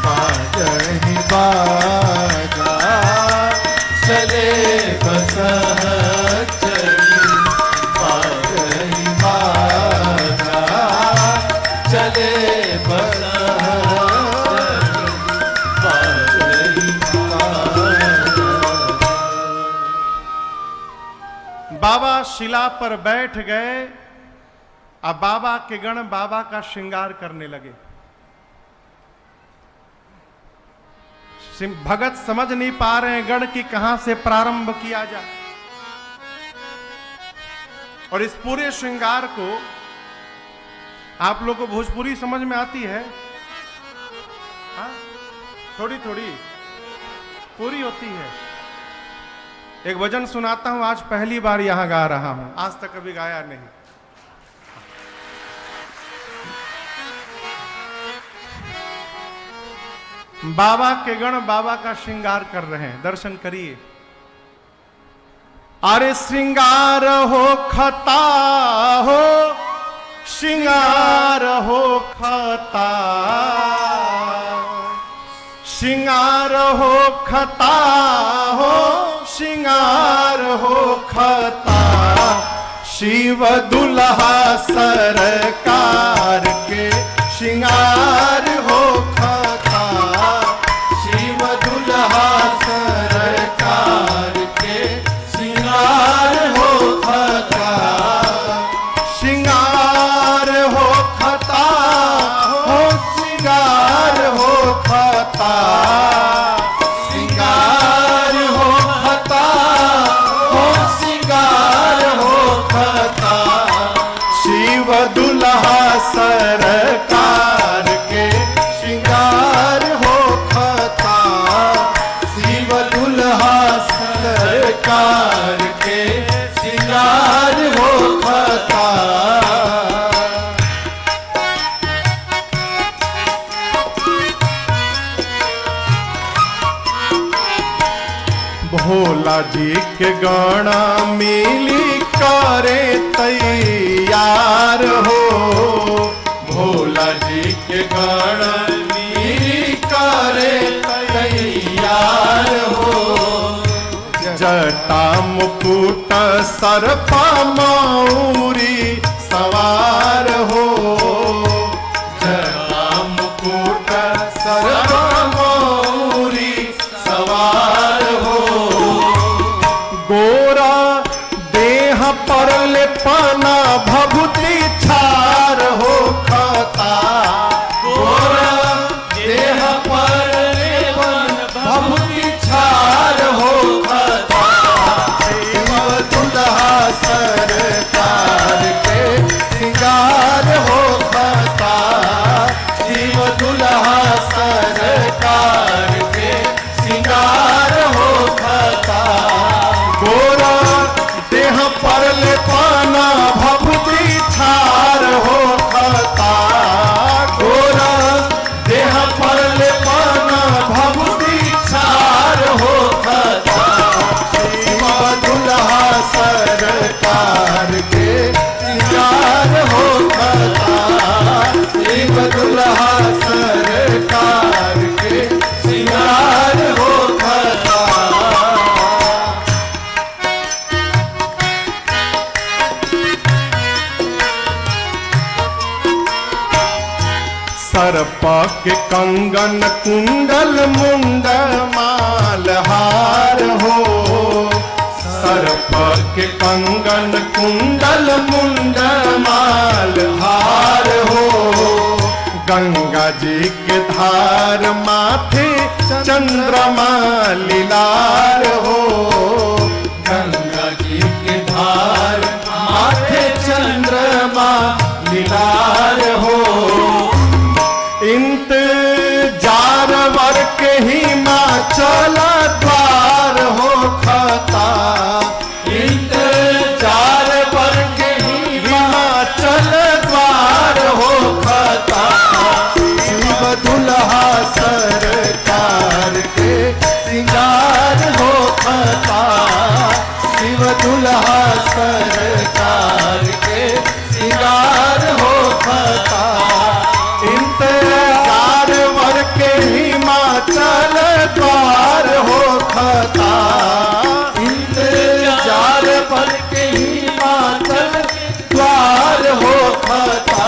बाजहि बाजा, चले बसह चली बाजहि बाजा, चले बसह चली बाजहि बाजा। बाबा शिला पर बैठ गए अब बाबा के गण बाबा का श्रृंगार करने लगे। भगत समझ नहीं पा रहे हैं गण की कहां से प्रारंभ किया जाए। और इस पूरे श्रृंगार को आप लोग को भोजपुरी समझ में आती है? हाँ, थोड़ी थोड़ी पूरी होती है। एक भजन सुनाता हूं, आज पहली बार यहां गा रहा हूं, आज तक कभी गाया नहीं। बाबा के गण बाबा का श्रृंगार कर रहे हैं, दर्शन करिए। अरे श्रृंगार हो खता हो, श्रृंगार हो खता, श्रृंगार हो खता हो, श्रृंगार हो खता। शिव दुल्हा सरकार के श्रृंगार हो खता, शिव दुल्हा सरकार के श्रृंगार हो खता, श्रृंगार हो खता हो, श्रृंगार हो खता, श्रृंगार हो खता हो, श्रृंगार हो खता। शिव दुल्हा सरकार के श्रृंगार हो खता, शिव दुल्हा सरकार के श्रृंगार हो खता। भोला जी के गाना मिली करे तैयार हो, भोला जी के गाना मिली करे तैयार हो। जटा मुकुट सर्पा मौरी सवार हो, जटा मुकुट सर्पा मौरी सवार हो। गोरा देह पर लेपना भभूति छार हो खता, गोरा देह पर लेपना भभूति छार हो खता। शिव दुल्हा सरकार के श्रृंगार हो खता, शिव दुल्हा सरकार के श्रृंगार हो खता। गोरा देह पर लेपना भभूति छार हो खता, गोरा देह पर लेपना भभूति छार हो खता। शिव दुल्हा सरकार के श्रृंगार हो खता, शिव दुल्हा सरकार के श्रृंगार हो खता। सर्प के कंगन कुंडल मुंड माल हार हो, सर्प के कंगन कुंडल मुंड माल हार हो। गंगा जी के धार माथे चंद्रमा लीलार हो, गंगा जी के धार माथे चंद्रमा लीलार हो। इंतजार वर के हिमाचल द्वार हो खता, इंतजार वर के हिमाचल द्वार हो खता। शिव दुल्हा सरकार के श्रृंगार हो खता, शिव दुल्हा सरकार के श्रृंगार हो खता। इंतजार वर के हिमाचल द्वार हो खता, इंतजार वर के हिमाचल द्वार हो खता।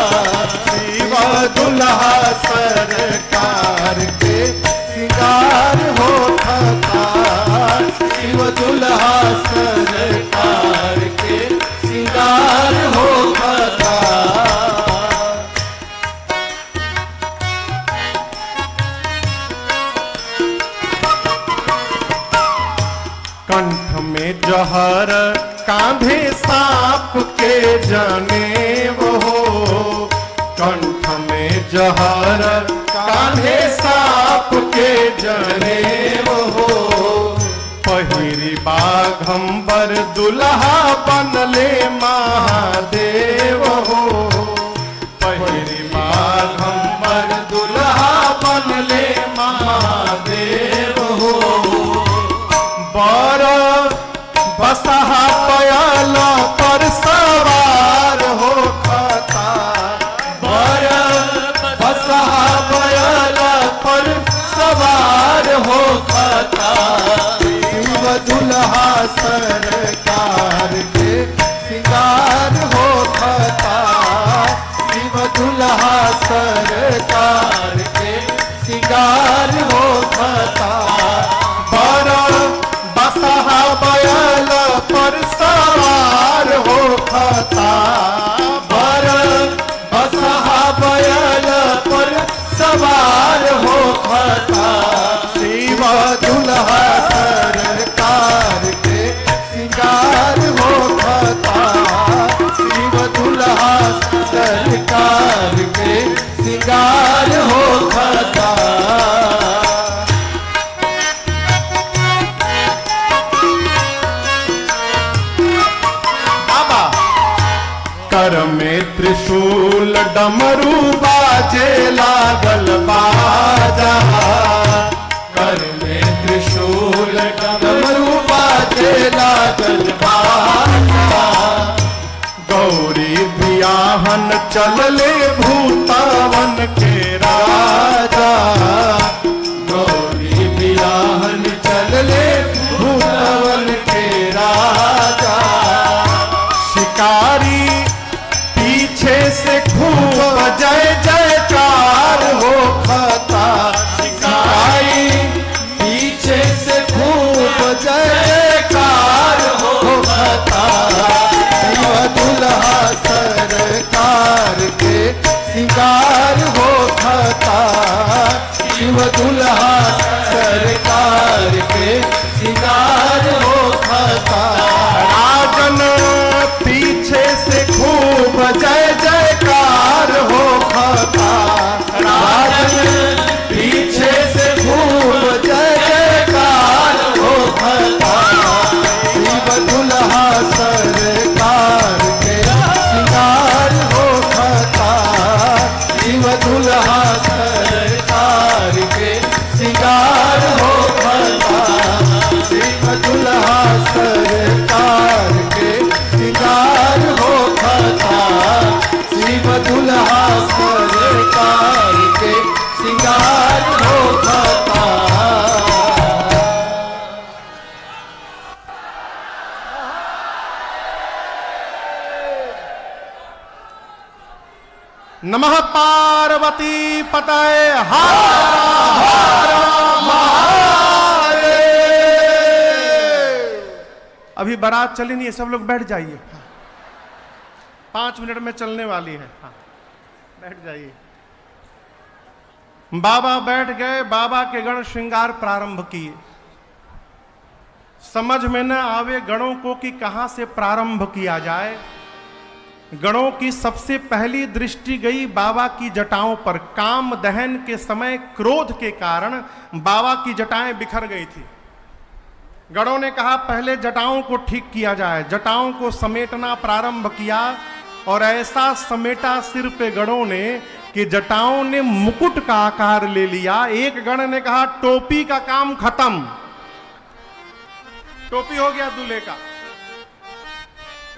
शिव दुल्हा सरकार के श्रृंगार हो खता, शिव दुल्हा सरकार के श्रृंगार कान्हे सांप के जनेब हो, कंठ में जहर कान्हे सांप के जनेब हो। पहिरी बाघंबर दुल्हा बनले महादेव हो, पहिरी बाघंबर दुल्हा बनले महादेव हो। बर बसहा पयल पर सवार हो खता, बर बसहा पयल पर सवार हो खता। शिव दुल्हा सरकार के सिंगार हो खता, शिव दुल्हा सरकार के सिंगार हो खता। बर बसहा बयल पर सवार हो खता, बर बसहा बयल पर सवार हो खता। शिव दुल्हा सरकार के सिंगार हो खता, शिव दुल्हा सरकार के सिंगार हो खता। कर में त्रिशूल डमरू बाजे लागल बाजा, कर में त्रिशूल डमरू बाजे लागल बाजा। गौरी बियाहन चलले भूतावन के राजा, गौरी बियाहन चलले भूतावन के राजा। शिकारी पीछे से खूब जय जयकार हो खता, शिकारी पीछे से खूब जय जयकार हो खता। शिव दुल्हा सरकार के सिंगार हो खता, शिव दुल्हा सरकार के सिंगार हो खता। राजन पीछे से खूब जय जयकार हो खता, राजन पीछे से खूब जय जयकार हो खता। शिव दुल्हा सरकार के सिंगार हो खता, शिव दुल्हा सरकार के सिंगार हो खता, शिव दुल्हा सरकार के सिंगार हो खता, शिव दुल्हा सरकार के सिंगार हो खता। नमः पार्वती पतये हर हर महादेव। अभी बारात चली नहीं है, सब लोग बैठ जाइए, 5 मिनट में चलने वाली है। हाँ, बैठ जाइए। बाबा बैठ गए, बाबा के गण श्रृंगार प्रारंभ किए। समझ में न आवे गणों को कि कहां से प्रारंभ किया जाए। गणों की सबसे पहली दृष्टि गई बाबा की जटाओं पर। काम दहन के समय क्रोध के कारण बाबा की जटाएं बिखर गई थी। गणों ने कहा पहले जटाओं को ठीक किया जाए, जटाओं को समेटना प्रारंभ किया और ऐसा समेटा सिर पे गणों ने कि जटाओं ने मुकुट का आकार ले लिया। एक गण ने कहा टोपी का काम खत्म, टोपी हो गया दूल्हे का।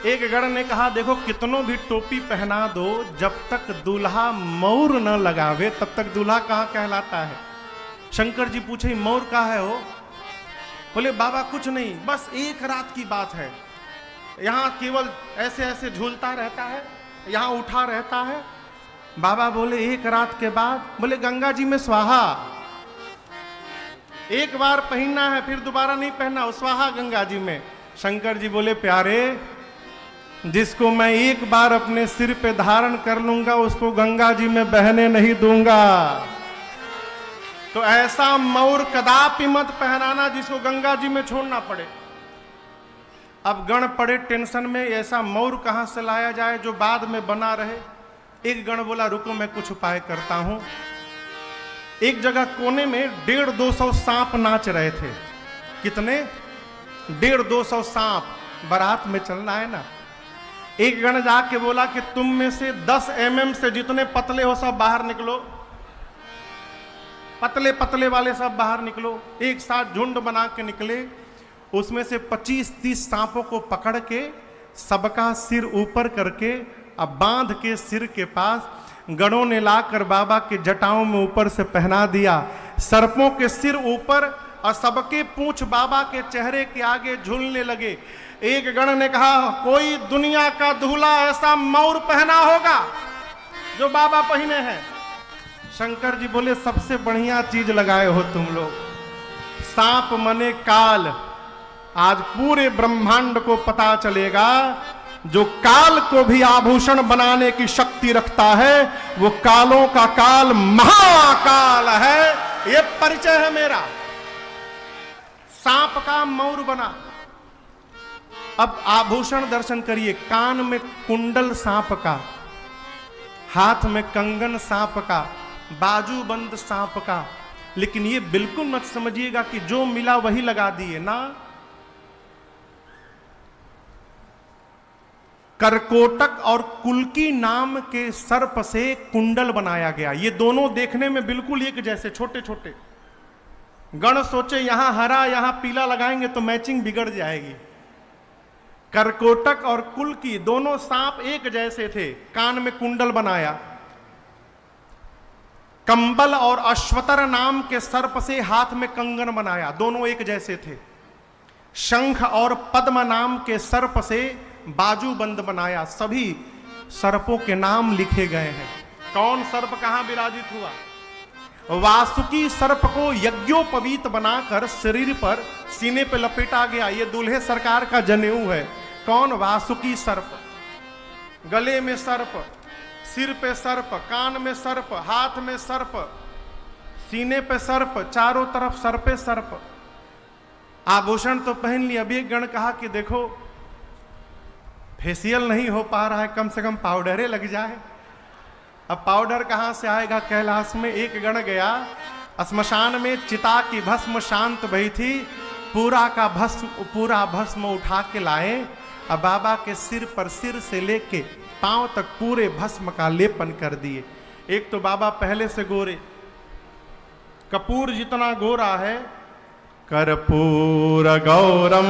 एक गण ने कहा देखो कितनों भी टोपी पहना दो, जब तक दूल्हा मौर न लगावे तब तक दूल्हा कहां कहलाता है। शंकर जी पूछे मौर कहाँ है हो? बोले बाबा कुछ नहीं, बस एक रात की बात है, यहाँ केवल ऐसे ऐसे झूलता रहता है, यहाँ उठा रहता है। बाबा बोले एक रात के बाद? बोले गंगा जी में स्वाहा, एक बार पहनना है फिर दोबारा नहीं पहनना, स्वाहा गंगा जी में। शंकर जी बोले प्यारे, जिसको मैं एक बार अपने सिर पे धारण कर लूंगा उसको गंगा जी में बहने नहीं दूंगा। तो ऐसा मौर कदापि मत पहनाना जिसको गंगा जी में छोड़ना पड़े। अब गण पड़े टेंशन में, ऐसा मौर कहां से लाया जाए जो बाद में बना रहे। एक गण बोला रुको मैं कुछ उपाय करता हूं। एक जगह कोने में 150-200 सांप नाच रहे थे। कितने? 150-200 सांप। बारात में चलना है ना। एक गण जाके बोला कि तुम में से 10 mm से जितने पतले हो सब बाहर निकलो, पतले पतले वाले सब बाहर निकलो। एक साथ झुंड बना के निकले। उसमें से 25-30 सांपों को पकड़ के सबका सिर ऊपर करके अब बांध के सिर के पास गणों ने लाकर बाबा के जटाओं में ऊपर से पहना दिया। सर्पों के सिर ऊपर और सबके पूंछ बाबा के चेहरे के आगे झूलने लगे। एक गण ने कहा कोई दुनिया का दूल्हा ऐसा मौर पहना होगा जो बाबा पहने हैं। शंकर जी बोले सबसे बढ़िया चीज लगाए हो तुम लोग। सांप मने काल। आज पूरे ब्रह्मांड को पता चलेगा जो काल को भी आभूषण बनाने की शक्ति रखता है वो कालों का काल महाकाल है। ये परिचय है मेरा। सांप का मौर बना। अब आभूषण दर्शन करिए। कान में कुंडल सांप का, हाथ में कंगन सांप का, बाजू बंद सांप का। लेकिन ये बिल्कुल मत समझिएगा कि जो मिला वही लगा दिए ना। करकोटक और कुल्की नाम के सर्प से कुंडल बनाया गया। ये दोनों देखने में बिल्कुल एक जैसे, छोटे छोटे। गण सोचे यहां हरा यहां पीला लगाएंगे तो मैचिंग बिगड़ जाएगी। करकोटक और कुल्की दोनों सांप एक जैसे थे। कान में कुंडल बनाया। कंबल और अश्वतर नाम के सर्प से हाथ में कंगन बनाया। दोनों एक जैसे थे। शंख और पद्म नाम के सर्प से बाजू बंद बनाया। सभी सर्पों के नाम लिखे गए हैं। कौन सर्प कहां विराजित हुआ? वासुकी सर्प को यज्ञोपवीत बनाकर शरीर पर सीने पे लपेटा गया। ये दूल्हे सरकार का जनेऊ है। कौन? वासुकी सर्प। गले में सर्प, सिर पे सर्प, कान में सर्प, हाथ में सर्प, सीने पे सर्प, चारों तरफ सर्पे सर्प। आभूषण तो पहन लिया। अभी एक गण कहा कि देखो फेशियल नहीं हो पा रहा है, कम से कम पाउडरे लग जाए। अब पाउडर कहां से आएगा? कैलाश में एक गण गया, श्मशान में चिता की भस्म शांत भई थी, पूरा भस्म उठा के लाए। अब बाबा के सिर पर, सिर से लेके पांव तक पूरे भस्म का लेपन कर दिए। एक तो बाबा पहले से गोरे, कपूर जितना गोरा है। कर्पूर गौरम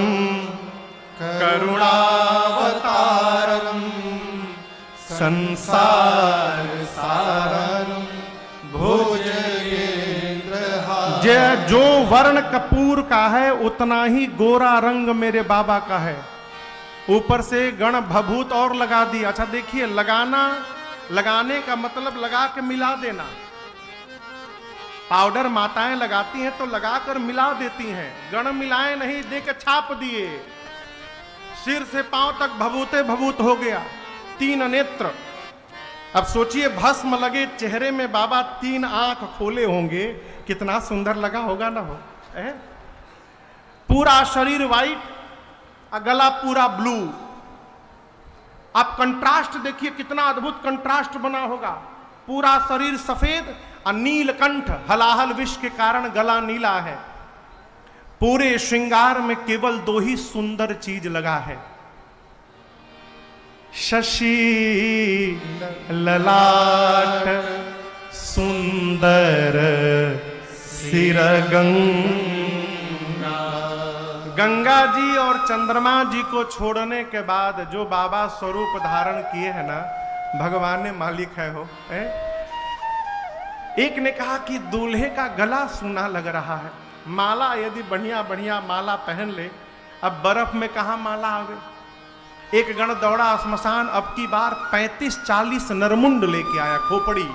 करुणावतारम संसार सारम भुजगेंद्रहारम। जो वर्ण कपूर का है उतना ही गोरा रंग मेरे बाबा का है। ऊपर से गण भभूत और लगा दिया। अच्छा देखिए, लगाने का मतलब लगा के मिला देना। पाउडर माताएं लगाती हैं तो लगाकर मिला देती हैं। गण मिलाए नहीं, दे के छाप दिए। सिर से पांव तक भभूते भभूत हो गया। 3 नेत्र। अब सोचिए भस्म लगे चेहरे में, बाबा 3 आंख खोले होंगे, कितना सुंदर लगा होगा ना हो। पूरा शरीर व्हाइट, गला पूरा ब्लू। आप कंट्रास्ट देखिए, कितना अद्भुत कंट्रास्ट बना होगा। पूरा शरीर सफेद और नीलकंठ, हलाहल विष के कारण गला नीला है। पूरे श्रृंगार में केवल 2 ही सुंदर चीज लगा है। शशि ललाट सुंदर सिरगंगा। गंगा जी और चंद्रमा जी को छोड़ने के बाद जो बाबा स्वरूप धारण किए हैं ना, भगवान ने मालिक है हो। एक ने कहा कि दूल्हे का गला सूना लग रहा है। माला यदि बढ़िया बढ़िया माला पहन ले, अब बर्फ में कहां माला आवे। एक गण दौड़ा श्मशान, अब की बार 35-40 नरमुंड लेके आया, खोपड़ी।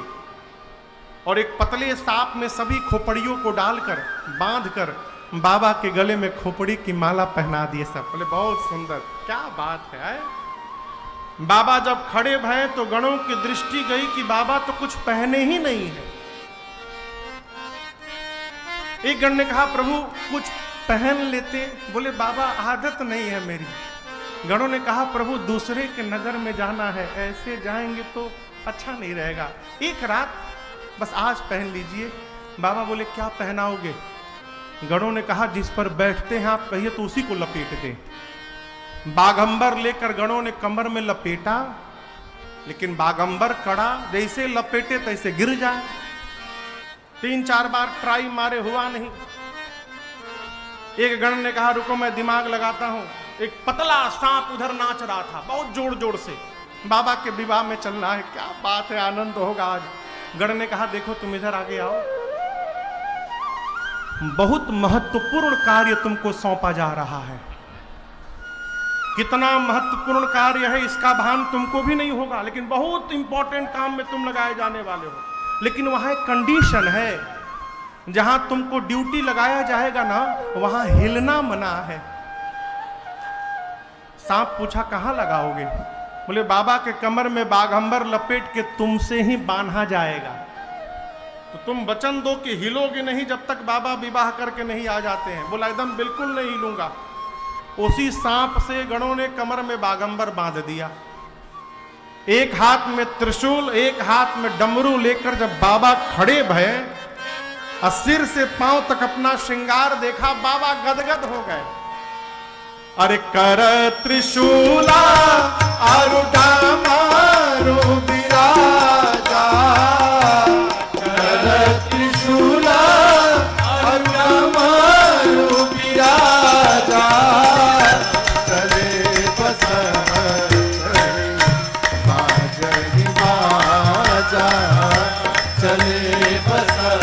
और एक पतले सांप में सभी खोपड़ियों को डालकर बांधकर बाबा के गले में खोपड़ी की माला पहना दिए सब। बोले बहुत सुंदर, क्या बात है। बाबा जब खड़े भये तो गणों की दृष्टि गई कि बाबा तो कुछ पहने ही नहीं है। एक गण ने कहा प्रभु कुछ पहन लेते। बोले बाबा आदत नहीं है मेरी। गणों ने कहा प्रभु दूसरे के नगर में जाना है, ऐसे जाएंगे तो अच्छा नहीं रहेगा, एक रात बस आज पहन लीजिए। बाबा बोले क्या पहनाओगे? गणों ने कहा जिस पर बैठते हैं आप कहिए तो उसी को लपेट दें। बागंबर लेकर गणों ने कमर में लपेटा, लेकिन बागंबर कड़ा, जैसे लपेटे तैसे गिर जाए। 3-4 बार ट्राई मारे, हुआ नहीं। एक गण ने कहा रुको मैं दिमाग लगाता हूं। एक पतला सांप उधर नाच रहा था बहुत जोर जोर से, बाबा के विवाह में चलना है, क्या बात है, आनंद होगा आज। गण ने कहा देखो तुम इधर आगे आओ, बहुत महत्वपूर्ण कार्य तुमको सौंपा जा रहा है। कितना महत्वपूर्ण कार्य है इसका भान तुमको भी नहीं होगा, लेकिन बहुत इंपॉर्टेंट काम में तुम लगाए जाने वाले हो। लेकिन वहां एक कंडीशन है, जहां तुमको ड्यूटी लगाया जाएगा ना वहां हिलना मना है। सांप पूछा कहां लगाओगे? बोले बाबा के कमर में बागंबर लपेट के तुमसे ही बांधा जाएगा, तो तुम वचन दो कि हिलोगे नहीं जब तक बाबा विवाह करके नहीं आ जाते हैं। बोला एकदम बिल्कुल नहीं हिलूंगा। उसी सांप से गणों ने कमर में बागंबर बांध दिया। एक हाथ में त्रिशूल, एक हाथ में डमरू लेकर जब बाबा खड़े भये और सिर से पांव तक अपना श्रृंगार देखा, बाबा गदगद हो गए। अरे कर त्रिशूला आरुडा मारो विराजा, कर त्रिशूला आरुडा मारो विराजा, चले बसर बाजरी बाजा, चले बसर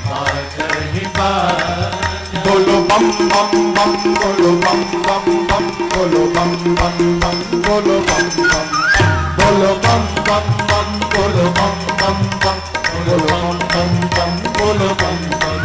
बाजरी बाजा। बोलो बम बम बम, बोलो बम बम बम, बोलो बम बम बम, बोलो बम बम, बोलो बम बम बम, बोलो बम बम बम, बोलो बम बम बम, बोलो बम बम।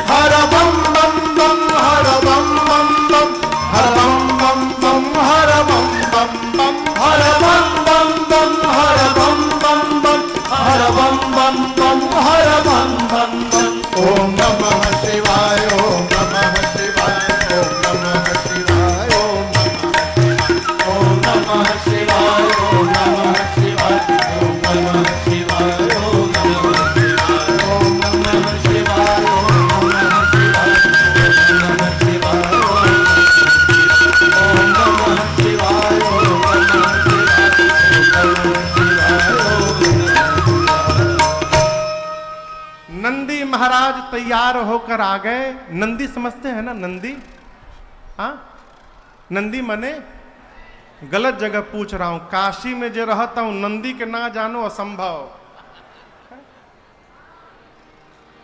हर बम बम बम, हर बम बम बम, हर बम बम बम, हर बम बम बम, हर बम बम बम, हर बम बम बम, हर बम बम बम, हर बम बम बम। ओम नमः शिवाय, ओम नमः शिवाय, ओम नमः शिवाय, ओम नमः शिवाय, ओम नमः शिवाय, ओम नमः शिवाय, ओम नमः शिवाय, ओम नमः शिवाय, ओम नमः शिवाय, ओम नमः शिवाय, ओम नमः शिवाय, ओम नमः नंदी महाराज तैयार होकर आ गए। नंदी समझते हैं ना, नंदी? हाँ, नंदी मने गलत जगह पूछ रहा हूं, काशी में जो रहता हूं नंदी के ना जानो असंभव।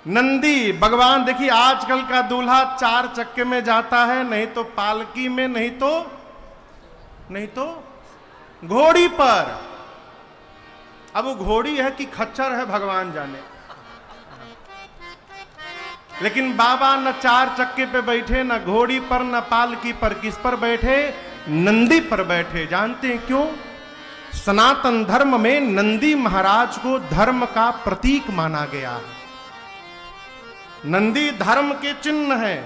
नंदी भगवान देखिए आजकल का दूल्हा 4 चक्के में जाता है, नहीं तो पालकी में, नहीं तो घोड़ी पर। अब वो घोड़ी है कि खच्चर है भगवान जाने। लेकिन बाबा न 4 चक्के पे बैठे, न घोड़ी पर, न पालकी पर। किस पर बैठे? नंदी पर बैठे। जानते हैं क्यों? सनातन धर्म में नंदी महाराज को धर्म का प्रतीक माना गया है। नंदी धर्म के चिन्ह है।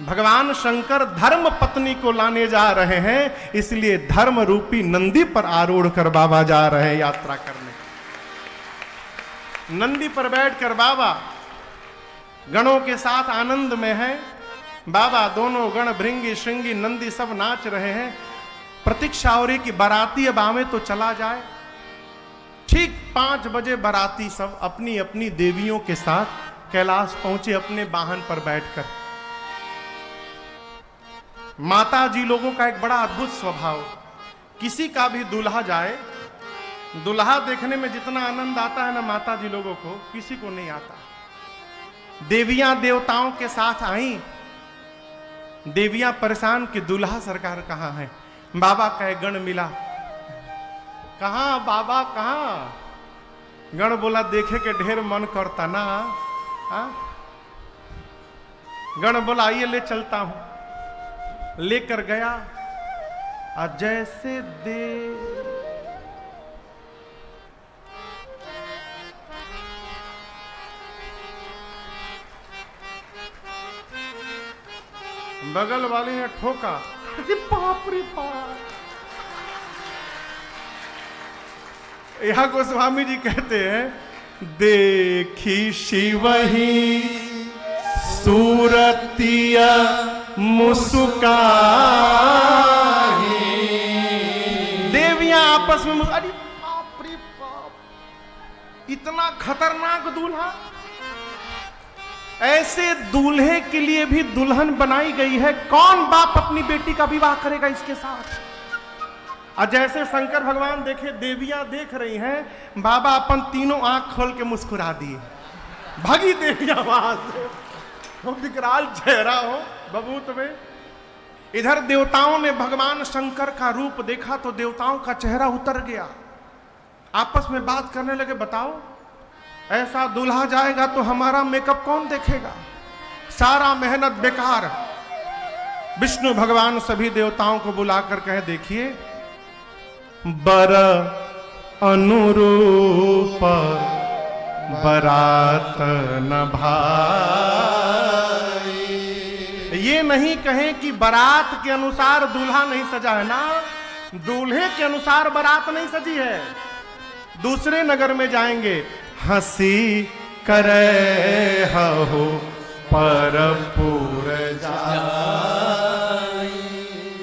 भगवान शंकर धर्म पत्नी को लाने जा रहे हैं, इसलिए धर्म रूपी नंदी पर आरूढ़ कर बाबा जा रहे हैं यात्रा करने। नंदी पर बैठकर बाबा गणों के साथ आनंद में है। बाबा दोनों गण, भृंगी श्रृंगी नंदी सब नाच रहे हैं। प्रतीक्षा हो रही कि बाराती अब आवे तो चला जाए। ठीक 5 बजे बाराती सब अपनी अपनी देवियों के साथ कैलाश पहुंचे अपने वाहन पर बैठकर। माता जी लोगों का एक बड़ा अद्भुत स्वभाव, किसी का भी दूल्हा जाए, दूल्हा देखने में जितना आनंद आता है ना माता जी लोगों को, किसी को नहीं आता। देवियां देवताओं के साथ आई, देवियां परेशान कि दूल्हा सरकार कहां है। बाबा का एक गण मिला, कहां बाबा कहां? गण बोला देखे के ढेर मन करता ना। गण बोला आइए ले चलता हूं। लेकर गया और जैसे बगल वाले ने ठोका, अरे बाप रे बाप। यहाँ गोस्वामी जी कहते हैं, देखी शिवही सूरतिया मुस्काही। देवियां आपस में अरे बाप रे बाप, इतना खतरनाक दूल्हा। ऐसे दूल्हे के लिए भी दुल्हन बनाई गई है। कौन बाप अपनी बेटी का विवाह करेगा इसके साथ? और जैसे शंकर भगवान देखे देवियां देख रही हैं, बाबा अपन तीनों आंख खोल के मुस्कुरा दिए, भागी देवियां वहां से। तो विकराल चेहरा हो बबूत में। इधर देवताओं ने भगवान शंकर का रूप देखा तो देवताओं का चेहरा उतर गया। आपस में बात करने लगे, बताओ ऐसा दूल्हा जाएगा तो हमारा मेकअप कौन देखेगा? सारा मेहनत बेकार। विष्णु भगवान सभी देवताओं को बुलाकर कहे, देखिए बर अनुरूप बरात न भाई। ये नहीं कहें कि बारात के अनुसार दूल्हा नहीं सजा है ना, दूल्हे के अनुसार बारात नहीं सजी है। दूसरे नगर में जाएंगे, हंसी करे हो पर पूर जाई।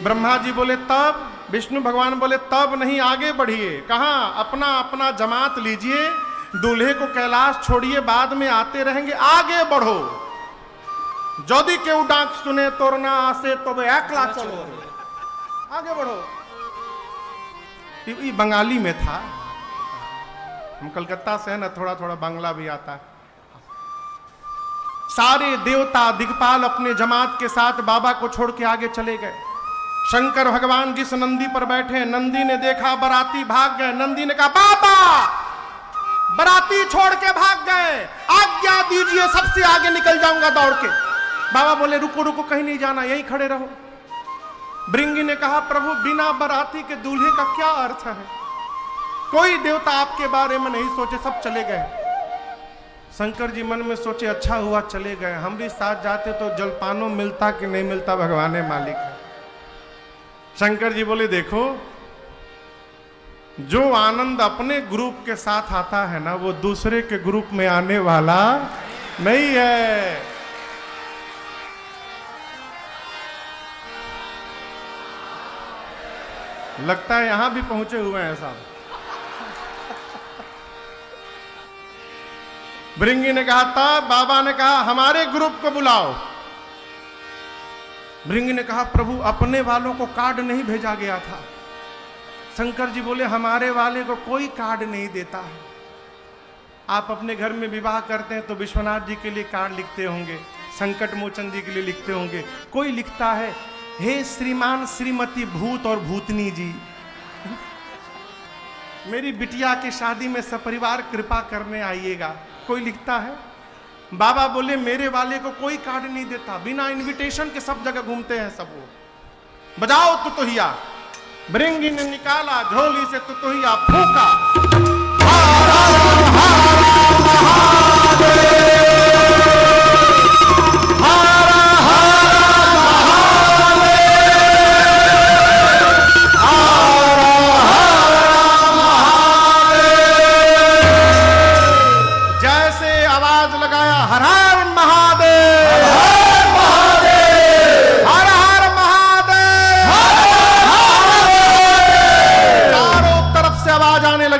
ब्रह्मा जी बोले तब, विष्णु भगवान बोले तब नहीं, आगे बढ़िए। कहां? अपना अपना जमात लीजिए, दूल्हे को कैलाश छोड़िए, बाद में आते रहेंगे, आगे बढ़ो। यदि केहू डाक सुने तोरना आसे तो एकला चलो, आगे बढ़ो। ये बंगाली में था, हम कलकत्ता से है ना, थोड़ा थोड़ा बांग्ला भी आता है। सारे देवता दिग्पाल अपने जमात के साथ बाबा को छोड़ के आगे चले गए। शंकर भगवान जिस नंदी पर बैठे, नंदी ने देखा बराती भाग गए। नंदी ने कहा, बाबा बराती छोड़ के भाग गए, आज्ञा दीजिए, सबसे आगे निकल जाऊंगा दौड़ के। बाबा बोले, रुको रुको, कहीं नहीं जाना, यहीं खड़े रहो। भृंगी ने कहा, प्रभु बिना बराती के दूल्हे का क्या अर्थ है? कोई देवता आपके बारे में नहीं सोचे, सब चले गए। शंकर जी मन में सोचे, अच्छा हुआ चले गए, हम भी साथ जाते तो जलपानों मिलता कि नहीं मिलता, भगवान मालिक है। शंकर जी बोले, देखो जो आनंद अपने ग्रुप के साथ आता है ना, वो दूसरे के ग्रुप में आने वाला नहीं है। लगता है यहां भी पहुंचे हुए हैं साहब। भृंगी ने कहा, तब बाबा ने कहा, हमारे ग्रुप को बुलाओ। भृंगी ने कहा, प्रभु अपने वालों को कार्ड नहीं भेजा गया था। शंकर जी बोले, हमारे वाले को कोई कार्ड नहीं देता है। आप अपने घर में विवाह करते हैं तो विश्वनाथ जी के लिए कार्ड लिखते होंगे, संकट मोचन जी के लिए लिखते होंगे, कोई लिखता है, हे श्रीमान श्रीमती भूत और भूतनी जी, मेरी बिटिया की शादी में सपरिवार कृपा करने आइएगा, कोई लिखता है? बाबा बोले, मेरे वाले को कोई कार्ड नहीं देता, बिना इनविटेशन के सब जगह घूमते हैं सब वो। बजाओ तुतुहिया। भृंगी ने निकाला झोली से तुतुहिया, फूका,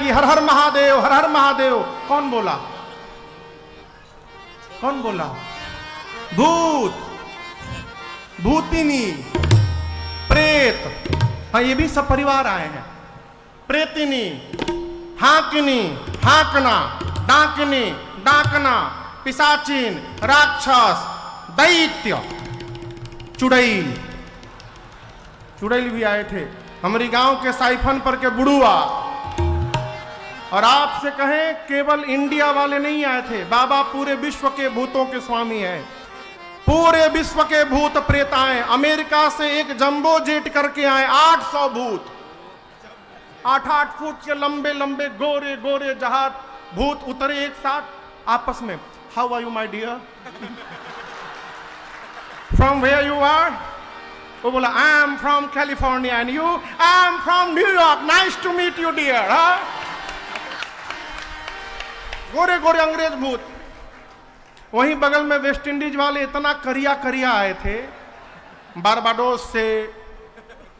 हर हर महादेव, हर हर महादेव। कौन बोला? कौन बोला? भूत, भूतिनी, प्रेत, हाँ ये भी सब परिवार आए हैं। प्रेतिनी, हाकिनी, हाकना, डाकिनी, डाकना, पिशाचिन, राक्षस, दैत्य, चुड़ैल, चुड़ैल भी आए थे। हमारी गांव के साइफन पर के बुढ़ुआ। और आपसे कहें, केवल इंडिया वाले नहीं आए थे, बाबा पूरे विश्व के भूतों के स्वामी हैं। पूरे विश्व के भूत प्रेत आए। अमेरिका से एक जंबो जेट करके आए, 800 भूत, 8-8 फुट के लंबे लंबे गोरे गोरे जहाज भूत उतरे एक साथ आपस में। How are you my dear? From where you are? वो बोला I am from California and you? I am from New York, nice to meet you dear. गोरे गोरे अंग्रेज भूत। वहीं बगल में वेस्ट इंडीज वाले इतना करिया करिया आए थे, बारबाडोस से,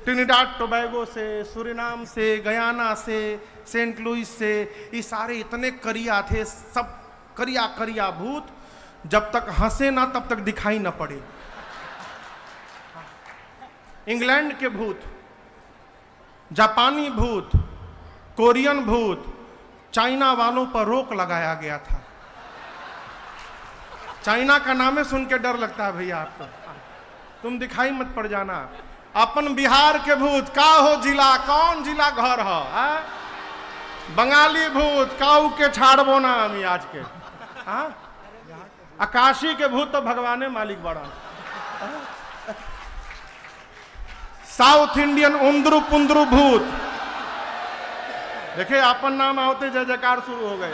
ट्रिनिडाड टोबैगो से, सूरीनाम से, गयाना से, सेंट लुइस से। ये सारे इतने करिया थे, सब करिया करिया भूत। जब तक हंसे ना तब तक दिखाई ना पड़े। इंग्लैंड के भूत, जापानी भूत, कोरियन भूत, चाइना वालों पर रोक लगाया गया था। चाइना का नाम सुन के डर लगता है भैया आपको, तुम दिखाई मत पड़ जाना। अपन बिहार के भूत, का हो जिला, कौन जिला घर हो? बंगाली भूत, काऊ के छाड़बो ना हम आज के। आकाशी के भूत तो भगवाने मालिक बड़ा। साउथ इंडियन उंदरू पुंदरू भूत, देखे अपन नाम आवते जय जयकार शुरू हो गए।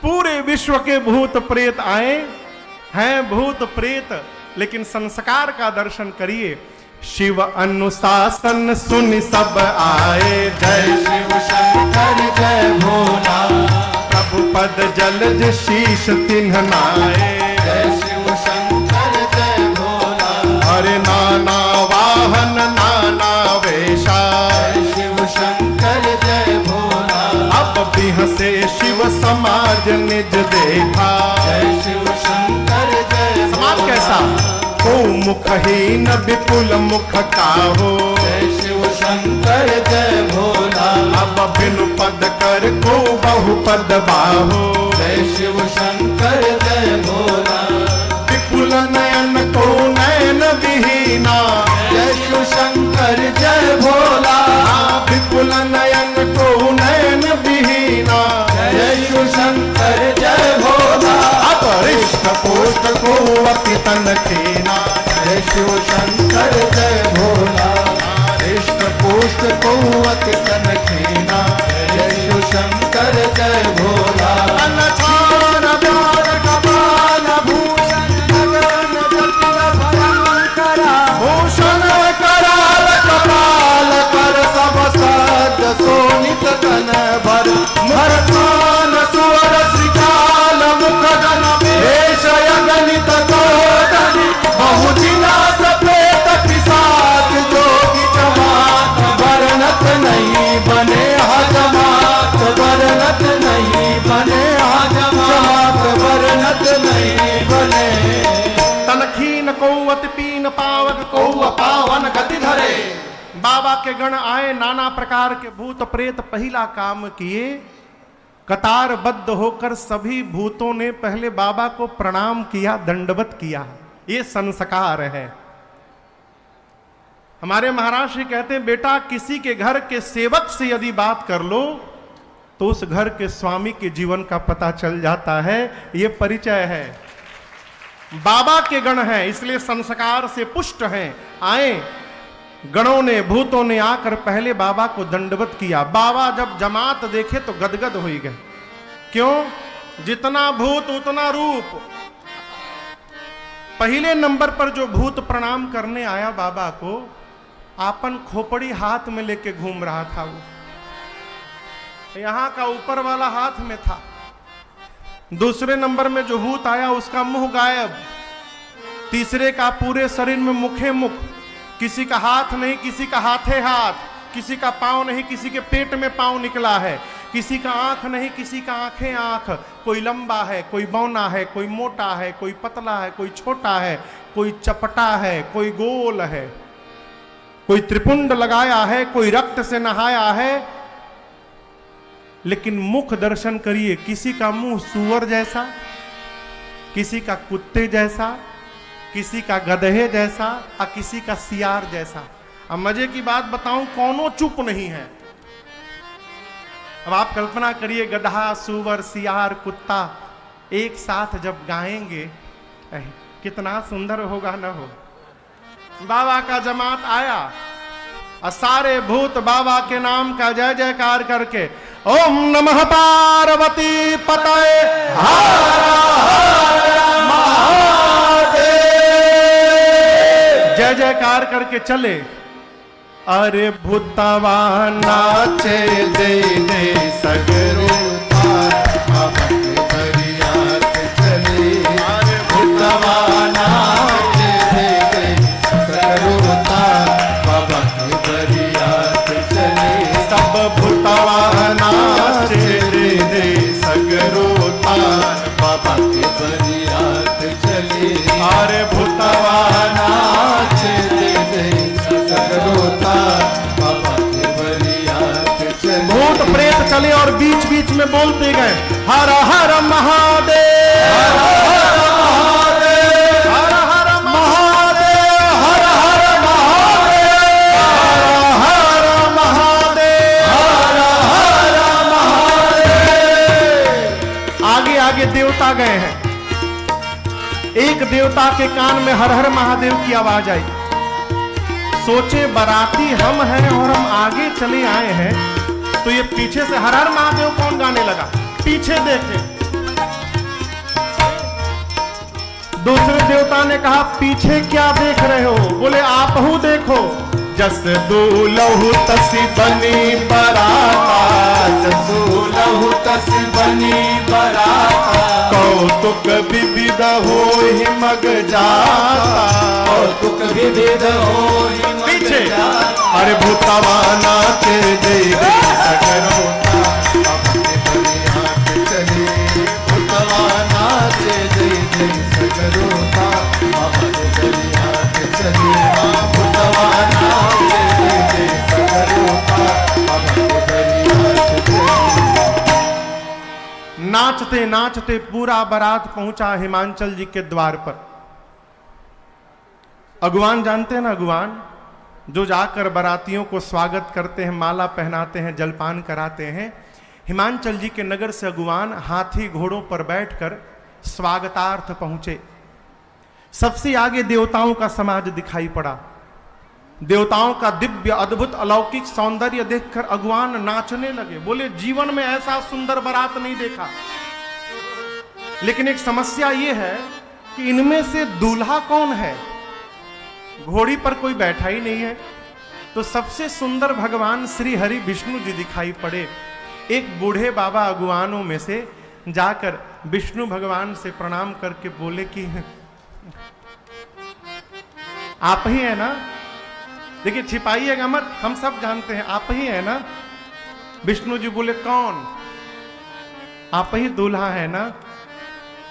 पूरे विश्व के भूत प्रेत आए हैं, भूत प्रेत, लेकिन संस्कार का दर्शन करिए। शिव अनुशासन सुन सब आए, जय शिव शंकर जय भोला। प्रभु पद जलज शीश तिन्ह नाए, जय शिव शंकर जय भोला। हरे नाना वाहन नाना वेशा, जय शिव शंकर जय भोला। अब बिहसे शिव समाज निज देखा, जय शिव शंकर जय समाज कैसा? को मुखहीन विपुल मुख काहो, जय शिव शंकर जय भोला। अब बिनु पद कर को बहु पद बाहो, जय शिव शंकर जय भोला। विपुल नयन को नयन विहीना, जय शिव शंकर जय भोला। विपुल नयन को नयन विहीना, जय शिव शंकर जय भोला। अब हृष्ट पुष्ट को अति तन खीना, जय शिव शंकर जय भोला। हृष्ट पुष्ट को अति तन खीना, जय शिव शंकर जय भोला। अनछान प्यार कपाल भूषण गगन जटिल भयंकरा, भूषण कराल कपाल कर सब सज सोनित तन भर। मरकान सुवर श्रीकाल मुख गण भेष अगणित कोटि। बहुजिला सप्रेत पिशाच जोगी जमात, वर्णत नहीं बने हजमात। वर्णत नहीं बने हजमात, वर्णत नहीं बने। तनखीन को अति पीन पावक को पावन गति धरे। बाबा के गण आए, नाना प्रकार के भूत प्रेत पहला काम किए, कतारबद्ध होकर सभी भूतों ने पहले बाबा को प्रणाम किया, दंडवत किया। ये संस्कार है। हमारे महाराज जी कहते हैं, बेटा किसी के घर के सेवक से यदि बात कर लो तो उस घर के स्वामी के जीवन का पता चल जाता है। ये परिचय है। बाबा के गण हैं, इसलिए संस्कार से पुष्ट हैं। आए गणों ने, भूतों ने आकर पहले बाबा को दंडवत किया। बाबा जब जमात देखे तो गदगद हो गए। क्यों? जितना भूत उतना रूप। पहले नंबर पर जो भूत प्रणाम करने आया बाबा को, आपन खोपड़ी हाथ में लेके घूम रहा था। वो यहां का ऊपर वाला हाथ में था। दूसरे नंबर में जो भूत आया उसका मुंह गायब, तीसरे का पूरे शरीर में मुखे मुख, किसी का हाथ नहीं, किसी का हाथे हाथ, किसी का पांव नहीं, किसी के पेट में पांव निकला है, किसी का आंख नहीं, किसी का आंखें आंख। कोई लंबा है, कोई बौना है, कोई मोटा है, कोई पतला है, कोई छोटा है, कोई चपटा है, कोई गोल है, कोई त्रिपुंड लगाया है, कोई रक्त से नहाया है। लेकिन मुख दर्शन करिए, किसी का मुंह सूअर जैसा, किसी का कुत्ते जैसा, किसी का गधे जैसा और किसी का सियार जैसा। अब मजे की बात बताऊं, कौनों चुप नहीं है। अब आप कल्पना करिए, गधा, सूअर, सियार, कुत्ता एक साथ जब गाएंगे कितना सुंदर होगा न हो। बाबा का जमात आया और सारे भूत बाबा के नाम का जय जयकार करके ओम नमः पार्वती पतये हर हर महादेव। जय जयकार करके चले। अरे भूतवा नाचे दे दे सगरो बाबा के बरियात चले। अरे भूतवा नाचे दे दे सगरो बाबा के बरियात चले। सब भूतवा नाचे दे दे सगरो बाबा के बरियात चले। अरे भूतवा नाचे दे दे सगरो बाबा के बरियात चले। भूत प्रेत चले और बीच बीच में बोलते गए हर हर महादेव, हर हर महादेव, हर हर महादेव, हर हर महादेव, हर हर महादेव, हर हर महादेव। आगे आगे देवता गए हैं। एक देवता के कान में हर हर महादेव की आवाज आई। सोचे बाराती हम हैं और हम आगे चले आए हैं, तो ये पीछे से हर हर महादेव कौन गाने लगा। पीछे देखे, दूसरे देवता ने कहा पीछे क्या देख रहे हो? बोले आप हूं देखो। जस दूलहु तसी बनी बराता, जस दूलहु तसी बनी बराता। कौतुक विविध होहि मग जाता, कौतुक विविध होहि मग पीछे जाता। अरे भूतवा नाचे दे सगरो बाबा के बरियात चले। भूतवा नाचे दे दे सगरो बाबा के बरियात चले। भूतवा नाचे दे दे सगरो बाबा के बरियात चले। नाचते नाचते पूरा बारात पहुंचा हिमांचल जी के द्वार पर। अगुवान जानते हैं ना, अगुवान जो जाकर बारातियों को स्वागत करते हैं, माला पहनाते हैं, जलपान कराते हैं। हिमांचल जी के नगर से अगुवान हाथी घोड़ों पर बैठकर स्वागतार्थ पहुंचे। सबसे आगे देवताओं का समाज दिखाई पड़ा। देवताओं का दिव्य अद्भुत अलौकिक सौंदर्य देखकर अगुवान नाचने लगे। बोले जीवन में ऐसा सुंदर बारात नहीं देखा। लेकिन एक समस्या ये है कि इनमें से दूल्हा कौन है? घोड़ी पर कोई बैठा ही नहीं है। तो सबसे सुंदर भगवान श्री हरि विष्णु जी दिखाई पड़े। एक बूढ़े बाबा अगुवानों में से जाकर विष्णु भगवान से प्रणाम करके बोले कि आप ही है ना? देखिए छिपाइएगा मत, हम सब जानते हैं आप ही है ना। विष्णु जी बोले कौन? आप ही दूल्हा है ना?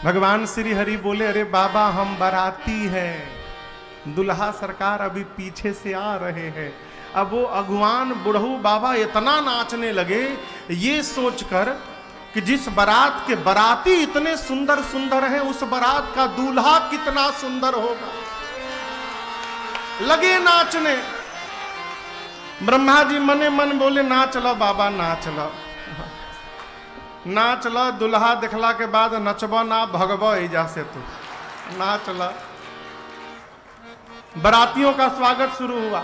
भगवान श्री हरि बोले अरे बाबा हम बाराती हैं, दुल्हा सरकार अभी पीछे से आ रहे हैं। अब वो अगुवान बुढ़ऊ बाबा इतना नाचने लगे ये सोचकर कि जिस बारात के बाराती इतने सुंदर सुंदर हैं, उस बारात का दूल्हा कितना सुंदर होगा। लगे नाचने। ब्रह्मा जी मने मन बोले नाच लो बाबा नाच लो, नाच लो। दुल्हा देखला के बाद नचबो ना भगबो एजा से तू नाच लो। बारातियों का स्वागत शुरू हुआ।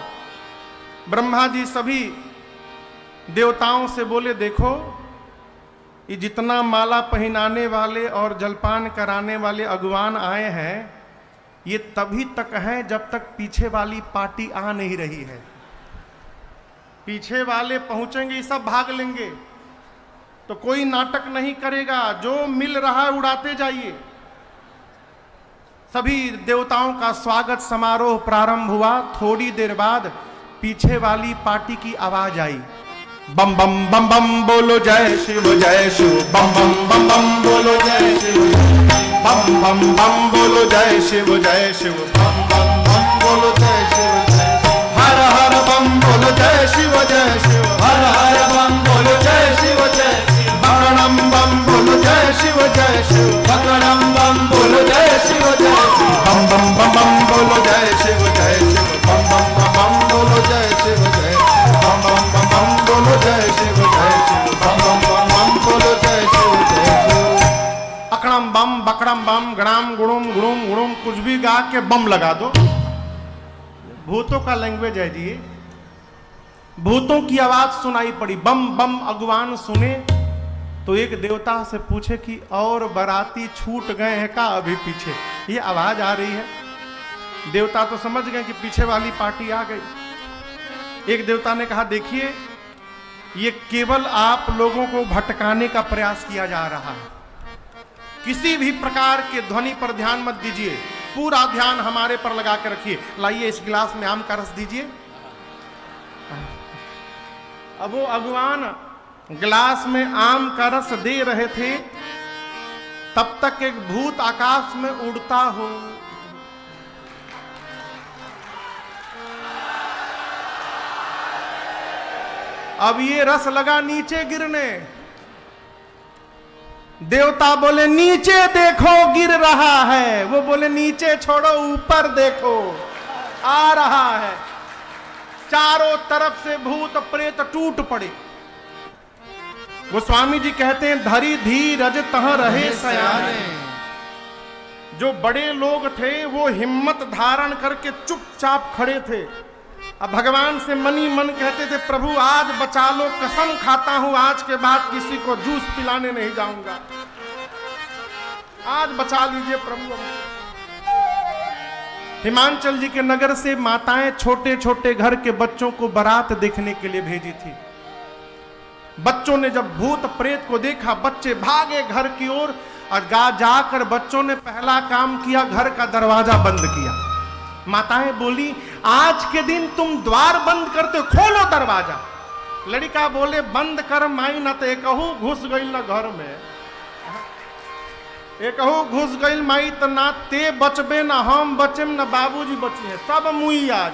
ब्रह्मा जी सभी देवताओं से बोले देखो ये जितना माला पहनाने वाले और जलपान कराने वाले अगुवान आए हैं ये तभी तक हैं जब तक पीछे वाली पार्टी आ नहीं रही है। पीछे वाले पहुंचेंगे सब भाग लेंगे तो कोई नाटक नहीं करेगा, जो मिल रहा है उड़ाते जाइए। सभी देवताओं का स्वागत समारोह प्रारंभ हुआ। थोड़ी देर बाद पीछे वाली पार्टी की आवाज आई, बम बम बम बम बोलो जय शिव जय शिव, बम बम बम बम बोलो जय शिव, बम बम बम बोलो जय शिव जय शिव, बम बम बम बोलो जय शिव जय शिव। हर हर बम बोलो जय शिव जय शिव, हर हर बम बोलो जय शिव जय शिव। बकड़म बम बोलो जय शिव जय शिव, बकड़म बम बोलो जय शिव जय शिव। बम बम बम बम बोलो जय शिव जय शिव, बम बम बम बम बोलो जय शिव जय शिव। बम बम बम बम बोलो जय शिव जय शिव, बम बम बम बम बोलो जय शिव जय शिव। अकड़म बम बकड़म बम गणाम गुणुम गुणुम गुणुम कुछ भी गा के बम लगा दो। भूतों का लैंग्वेज है जी। भूतों की आवाज सुनाई पड़ी, बम बम। अगुवान सुने तो एक देवता से पूछे कि और बाराती छूट गए हैं का अभी पीछे? ये आवाज आ रही है। देवता तो समझ गए कि पीछे वाली पार्टी आ गई। एक देवता ने कहा, देखिए ये केवल आप लोगों को भटकाने का प्रयास किया जा रहा है, किसी भी प्रकार के ध्वनि पर ध्यान मत दीजिए, पूरा ध्यान हमारे पर लगा के रखिए। लाइए इस गिलास में आम का रस दीजिए। अब वो अगवान गिलास में आम का रस दे रहे थे, तब तक एक भूत आकाश में उड़ता हो अब ये रस लगा नीचे गिरने। देवता बोले नीचे देखो गिर रहा है, वो बोले नीचे छोड़ो ऊपर देखो आ रहा है। चारों तरफ से भूत प्रेत टूट पड़े। गोस्वामी जी कहते हैं, धरी धीरज तह रहे सयाने। जो बड़े लोग थे वो हिम्मत धारण करके चुपचाप खड़े थे। अब भगवान से मनी मन कहते थे, प्रभु आज बचा लो, कसम खाता हूं आज के बाद किसी को जूस पिलाने नहीं जाऊंगा, आज बचा लीजिए प्रभु। हिमांचल जी के नगर से माताएं छोटे छोटे घर के बच्चों को बारात देखने के लिए भेजी थी। बच्चों ने जब भूत प्रेत को देखा, बच्चे भागे घर की ओर और जाकर बच्चों ने पहला काम किया, घर का दरवाजा बंद किया। माताएं बोली, आज के दिन तुम द्वार बंद करते हो, खोलो दरवाजा। लड़का बोले, बंद कर माई, न तो एकहू घुस गई न घर में, एकहू घुस गई माई, तो ना ते बचबे न हम बचेम न बाबूजी बचिए, सब मुई आज।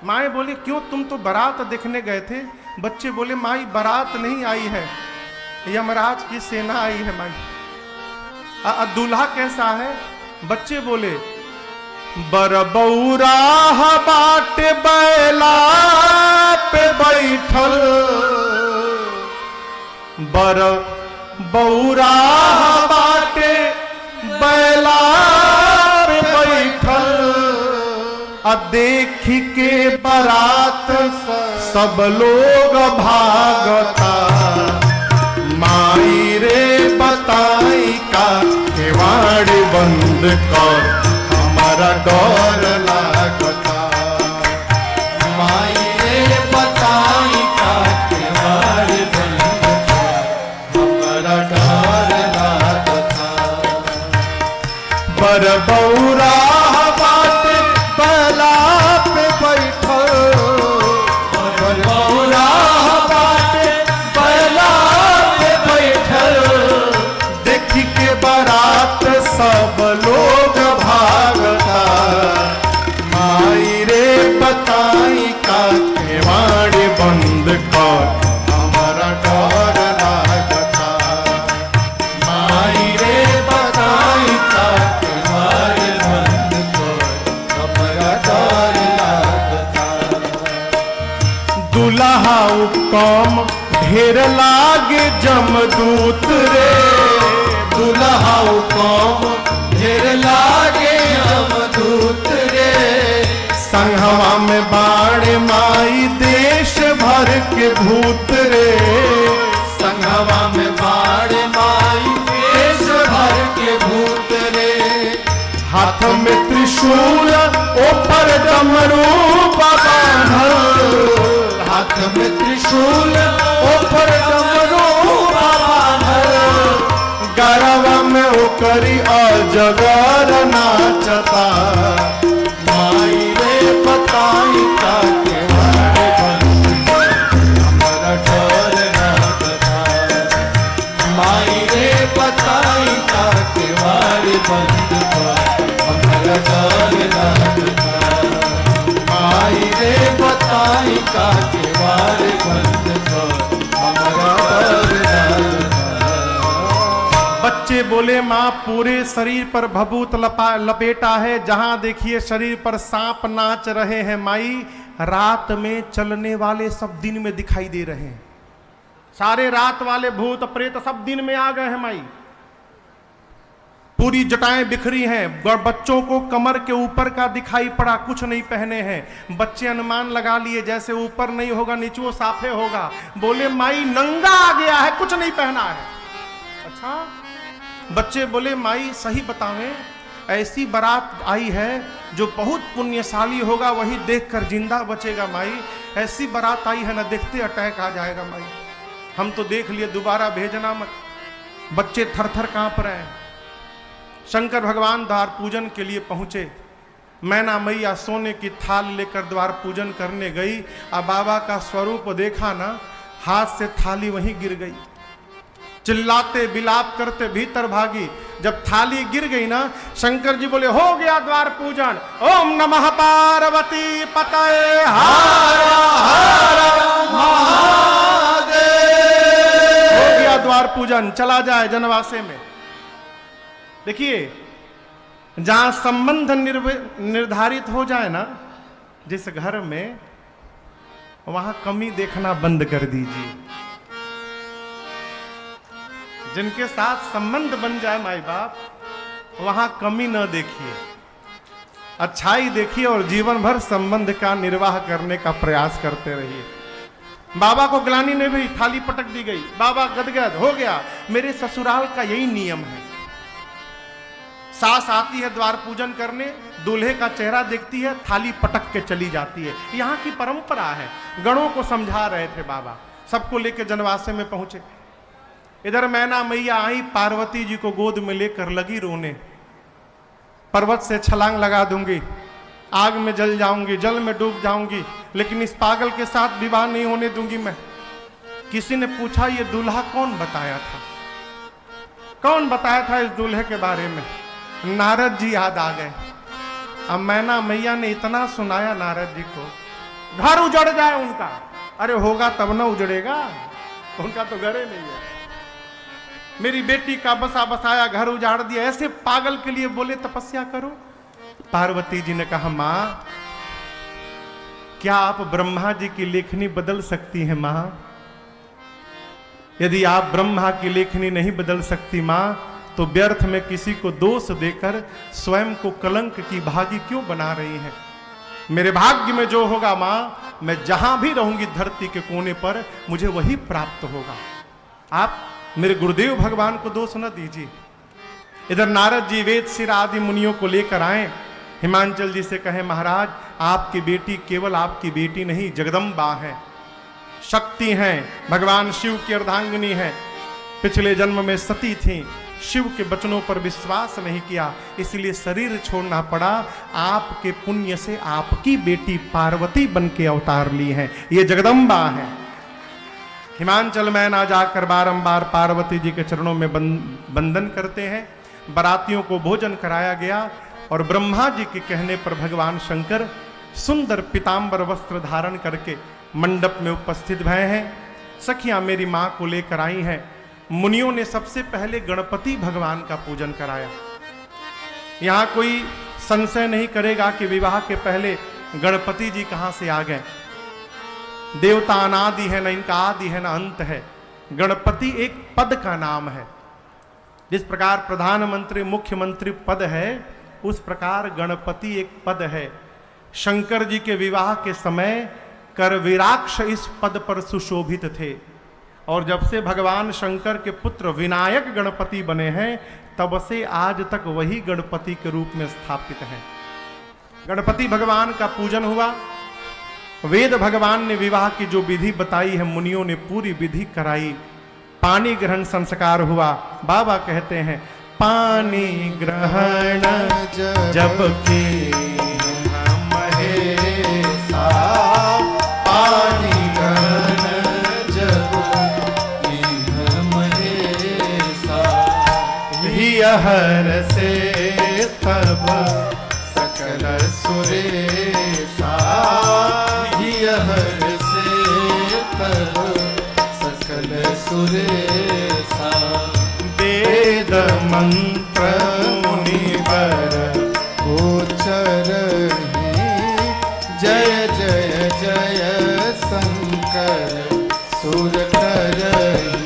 माए बोली, क्यों तुम तो बारात देखने गए थे? बच्चे बोले, माई बारात नहीं आई है, यमराज की सेना आई है माई। दूल्हा कैसा है? बच्चे बोले, बरबौरा बाट बैला पे बैठल, बरबौरा बाटे बैला पे बैठल, देख के बारात सब लोग भागता, माई रे बताई का केवाड़ बंद कर, हमारा डर लागता, माई रे बताई का केवाड़ बंद कर, हमारा डर लागता। बरबौरा बाटे बैला पे बैठल, बरबौरा बाटे बैला पे बैठल, देख के बारात सब लोग भागता, माई रे बताई का केवाड़ बंद कर, हमारा डर लागता, माई रे बताई का केवाड़ बंद कर, हमारा डर लागता। दुल्हा कम ढेर लागे जमदूत रे, दुल्हा कम ढेर लागे यमदूत रे, संघवा में बाण माई देश भर के भूत रे, संघवा में बाण माई देश भर के भूत रे, हाथ में त्रिशूल ऊपर डमरू बांधल, हाथ में त्रिशूल ऊपर डमरू बांधल, गरवा में ओकरी अजगर नाचता, माई रे बताई का केवाड़ बंद कर, हमारा डर लागता, माई रे बताई का केवाड़ बंद कर, हमारा डर लागता, माई रे बताई का केवाड़ बंद कर, हमारा डर लागता। बच्चे बोले, माँ पूरे शरीर पर भभूत लपेटा है, जहां देखिए शरीर पर सांप नाच रहे हैं माई, रात में चलने वाले सब दिन में दिखाई दे रहे हैं, सारे रात वाले भूत प्रेत सब दिन में आ गए हैं माई। पूरी जटाएं बिखरी हैं, बच्चों को कमर के ऊपर का दिखाई पड़ा, कुछ नहीं पहने हैं। बच्चे अनुमान लगा लिए जैसे ऊपर नहीं होगा नीचे साफे होगा। बोले माई नंगा आ गया है, कुछ नहीं पहना है। अच्छा, बच्चे बोले माई सही बतावें, ऐसी बारात आई है जो बहुत पुण्यशाली होगा वही देखकर जिंदा बचेगा माई। ऐसी बारात आई है ना, देखते अटैक आ जाएगा माई। हम तो देख लिए, दोबारा भेजना मत। बच्चे थर थर कांप रहे हैं। शंकर भगवान द्वार पूजन के लिए पहुंचे। मैना मैया सोने की थाल लेकर द्वार पूजन करने गई। अब बाबा का स्वरूप देखा ना, हाथ से थाली वहीं गिर गई। चिल्लाते बिलाप करते भीतर भागी। जब थाली गिर गई ना, शंकर जी बोले हो गया द्वार पूजन। ओम नमः पार्वती पतये हर हर महादेव। हो गया द्वार पूजन, चला जाए जनवासे में। देखिए, जहां संबंध निर्धारित हो जाए ना जिस घर में, वहां कमी देखना बंद कर दीजिए। जिनके साथ संबंध बन जाए माई बाप, वहां कमी न देखिए, अच्छाई देखिए और जीवन भर संबंध का निर्वाह करने का प्रयास करते रहिए। बाबा को ग्लानि में भी थाली पटक दी गई। बाबा गदगद हो गया। मेरे ससुराल का यही नियम है। सास आती है द्वार पूजन करने, दूल्हे का चेहरा देखती है, थाली पटक के चली जाती है। यहाँ की परंपरा है। गणों को समझा रहे थे बाबा। सबको लेकर जनवासे में पहुंचे। इधर मैना मैया आई, पार्वती जी को गोद में लेकर लगी रोने। पर्वत से छलांग लगा दूंगी, आग में जल जाऊंगी, जल में डूब जाऊंगी, लेकिन इस पागल के साथ विवाह नहीं होने दूंगी मैं। किसी ने पूछा ये दूल्हा कौन बताया था? कौन बताया था इस दूल्हे के बारे में? नारद जी याद आ गए। अब मैना मैया ने इतना सुनाया नारद जी को, घर उजड़ जाए उनका। अरे होगा तब ना उजड़ेगा, उनका तो घर ही नहीं है। मेरी बेटी का बसा बसाया घर उजाड़ दिया। ऐसे पागल के लिए बोले तपस्या करो। पार्वती जी ने कहा मां, क्या आप ब्रह्मा जी की लेखनी बदल सकती हैं मां? यदि आप ब्रह्मा की लेखनी नहीं बदल सकती मां, तो व्यर्थ में किसी को दोष देकर स्वयं को कलंक की भागी क्यों बना रही हैं? मेरे भाग्य में जो होगा मां, मैं जहां भी रहूंगी धरती के कोने पर, मुझे वही प्राप्त होगा। आप मेरे गुरुदेव भगवान को दोष न दीजिए। इधर नारद जी वेद सिर आदि मुनियों को लेकर आए। हिमांचल जी से कहे महाराज, आपकी बेटी केवल आपकी बेटी नहीं, जगदम्बा है, शक्ति हैं, भगवान शिव की अर्धांगिनी है। पिछले जन्म में सती थी, शिव के वचनों पर विश्वास नहीं किया, इसलिए शरीर छोड़ना पड़ा। आपके पुण्य से आपकी बेटी पार्वती बन के अवतार ली है, ये जगदम्बा है। हिमांचल में ना जाकर बारंबार पार्वती जी के चरणों में बंदन करते हैं। बारातियों को भोजन कराया गया और ब्रह्मा जी के कहने पर भगवान शंकर सुंदर पीतांबर वस्त्र धारण करके मंडप में उपस्थित भय हैं। सखियां मेरी मां को लेकर आई हैं। मुनियों ने सबसे पहले गणपति भगवान का पूजन कराया। यहां कोई संशय नहीं करेगा कि विवाह के पहले गणपति जी कहां से आ गए। देवता अनादि है, न इनका आदि है न अंत है। गणपति एक पद का नाम है। जिस प्रकार प्रधानमंत्री मुख्यमंत्री पद है, उस प्रकार गणपति एक पद है। शंकर जी के विवाह के समय करवीराक्ष इस पद पर सुशोभित थे, और जब से भगवान शंकर के पुत्र विनायक गणपति बने हैं, तब से आज तक वही गणपति के रूप में स्थापित हैं। गणपति भगवान का पूजन हुआ। वेद भगवान ने विवाह की जो विधि बताई है, मुनियों ने पूरी विधि कराई। पानी ग्रहण संस्कार हुआ। बाबा कहते हैं पानी ग्रहण जब की महेशा, पानी ग्रहण जब की महेशा, हर से तब सकल सुरेशा, हर से तब सकल सुरेशा। वेद मंत्र मुनिवर गोचर ही, जय जय जय शंकर सुर करहि।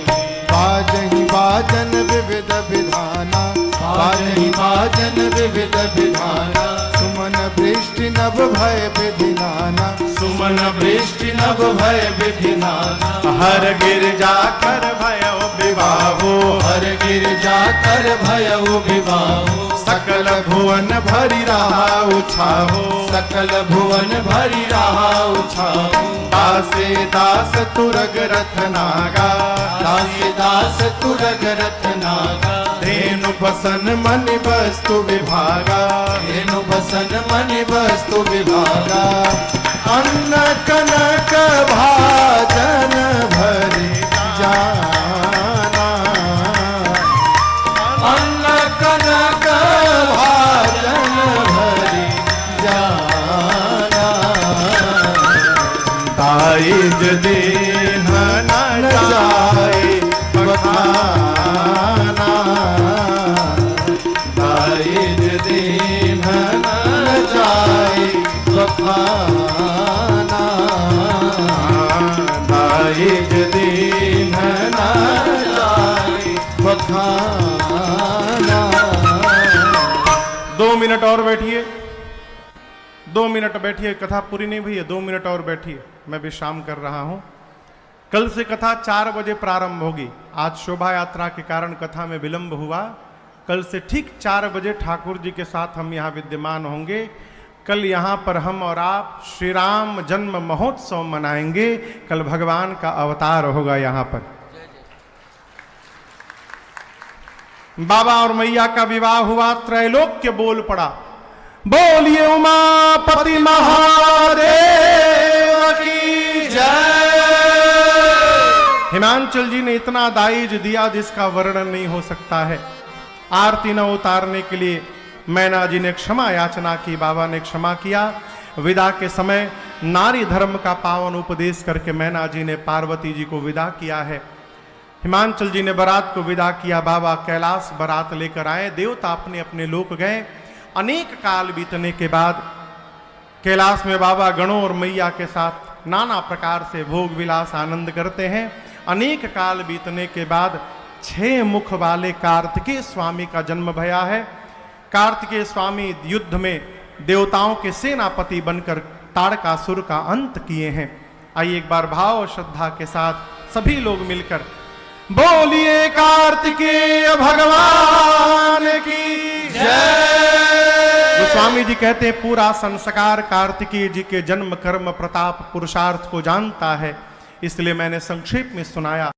बाजहि बाजन विविध विधाना, बाजहि बाजन विविध विधाना, सुमन वृष्टि नभ भय विधिनाना, सुमन वृष्टि नभ भय विधि नाना, हर गिरजा कर भयो विवाहो, हर गिरजा कर भयउ विवाहो, सकल भुवन भरी रहा उछाहो, सकल भुवन भरी रहा उछाहो, दासे दास तुरग रथ नागा, दासी दास तुरग रथ नागा, धेनु बसन मनि वस्तु विभागा, धेनु बसन मनि वस्तु विभागा, अन्न कनक भाजन भरी जाना, अन्न कनक भाजन भरी जाना, दाइज दीन न जाए बखाना, दाइज दीन न जाए बखाना, दाइज दीन न जाए बखाना। 2 मिनट और बैठिए, 2 मिनट बैठिए, कथा पूरी नहीं हुई है, 2 मिनट और बैठिए, मैं विश्राम कर रहा हूं। कल से कथा 4 बजे प्रारंभ होगी। आज शोभा यात्रा के कारण कथा में विलंब हुआ। कल से ठीक 4 बजे ठाकुर जी के साथ हम यहाँ विद्यमान होंगे। कल यहाँ पर हम और आप श्री राम जन्म महोत्सव मनाएंगे। कल भगवान का अवतार होगा यहाँ पर। बाबा और मैया का विवाह हुआ, त्रैलोक्य बोल पड़ा, बोलिए उमापति महादेव की जय। हिमांचल जी ने इतना दाइज दिया जिसका वर्णन नहीं हो सकता है। आरती न उतारने के लिए मैना जी ने क्षमा याचना की, बाबा ने क्षमा किया। विदा के समय नारी धर्म का पावन उपदेश करके मैना जी ने पार्वती जी को विदा किया है। हिमांचल जी ने बारात को विदा किया। बाबा कैलाश बारात लेकर आए, देवता अपने अपने लोक गए। अनेक काल बीतने के बाद कैलाश में बाबा गणों और मैया के साथ नाना प्रकार से भोग विलास आनंद करते हैं। अनेक काल बीतने के बाद 6 मुख वाले कार्तिकेय स्वामी का जन्म भया है। कार्तिकेय स्वामी युद्ध में देवताओं के सेनापति बनकर ताड़कासुर का अंत किए हैं। आइए एक बार भाव और श्रद्धा के साथ सभी लोग मिलकर बोलिए कार्तिकेय भगवान की जय। गोस्वामी जी कहते हैं पूरा संस्कार कार्तिकेय जी के जन्म कर्म प्रताप पुरुषार्थ को जानता है, इसलिए मैंने संक्षेप में सुनाया।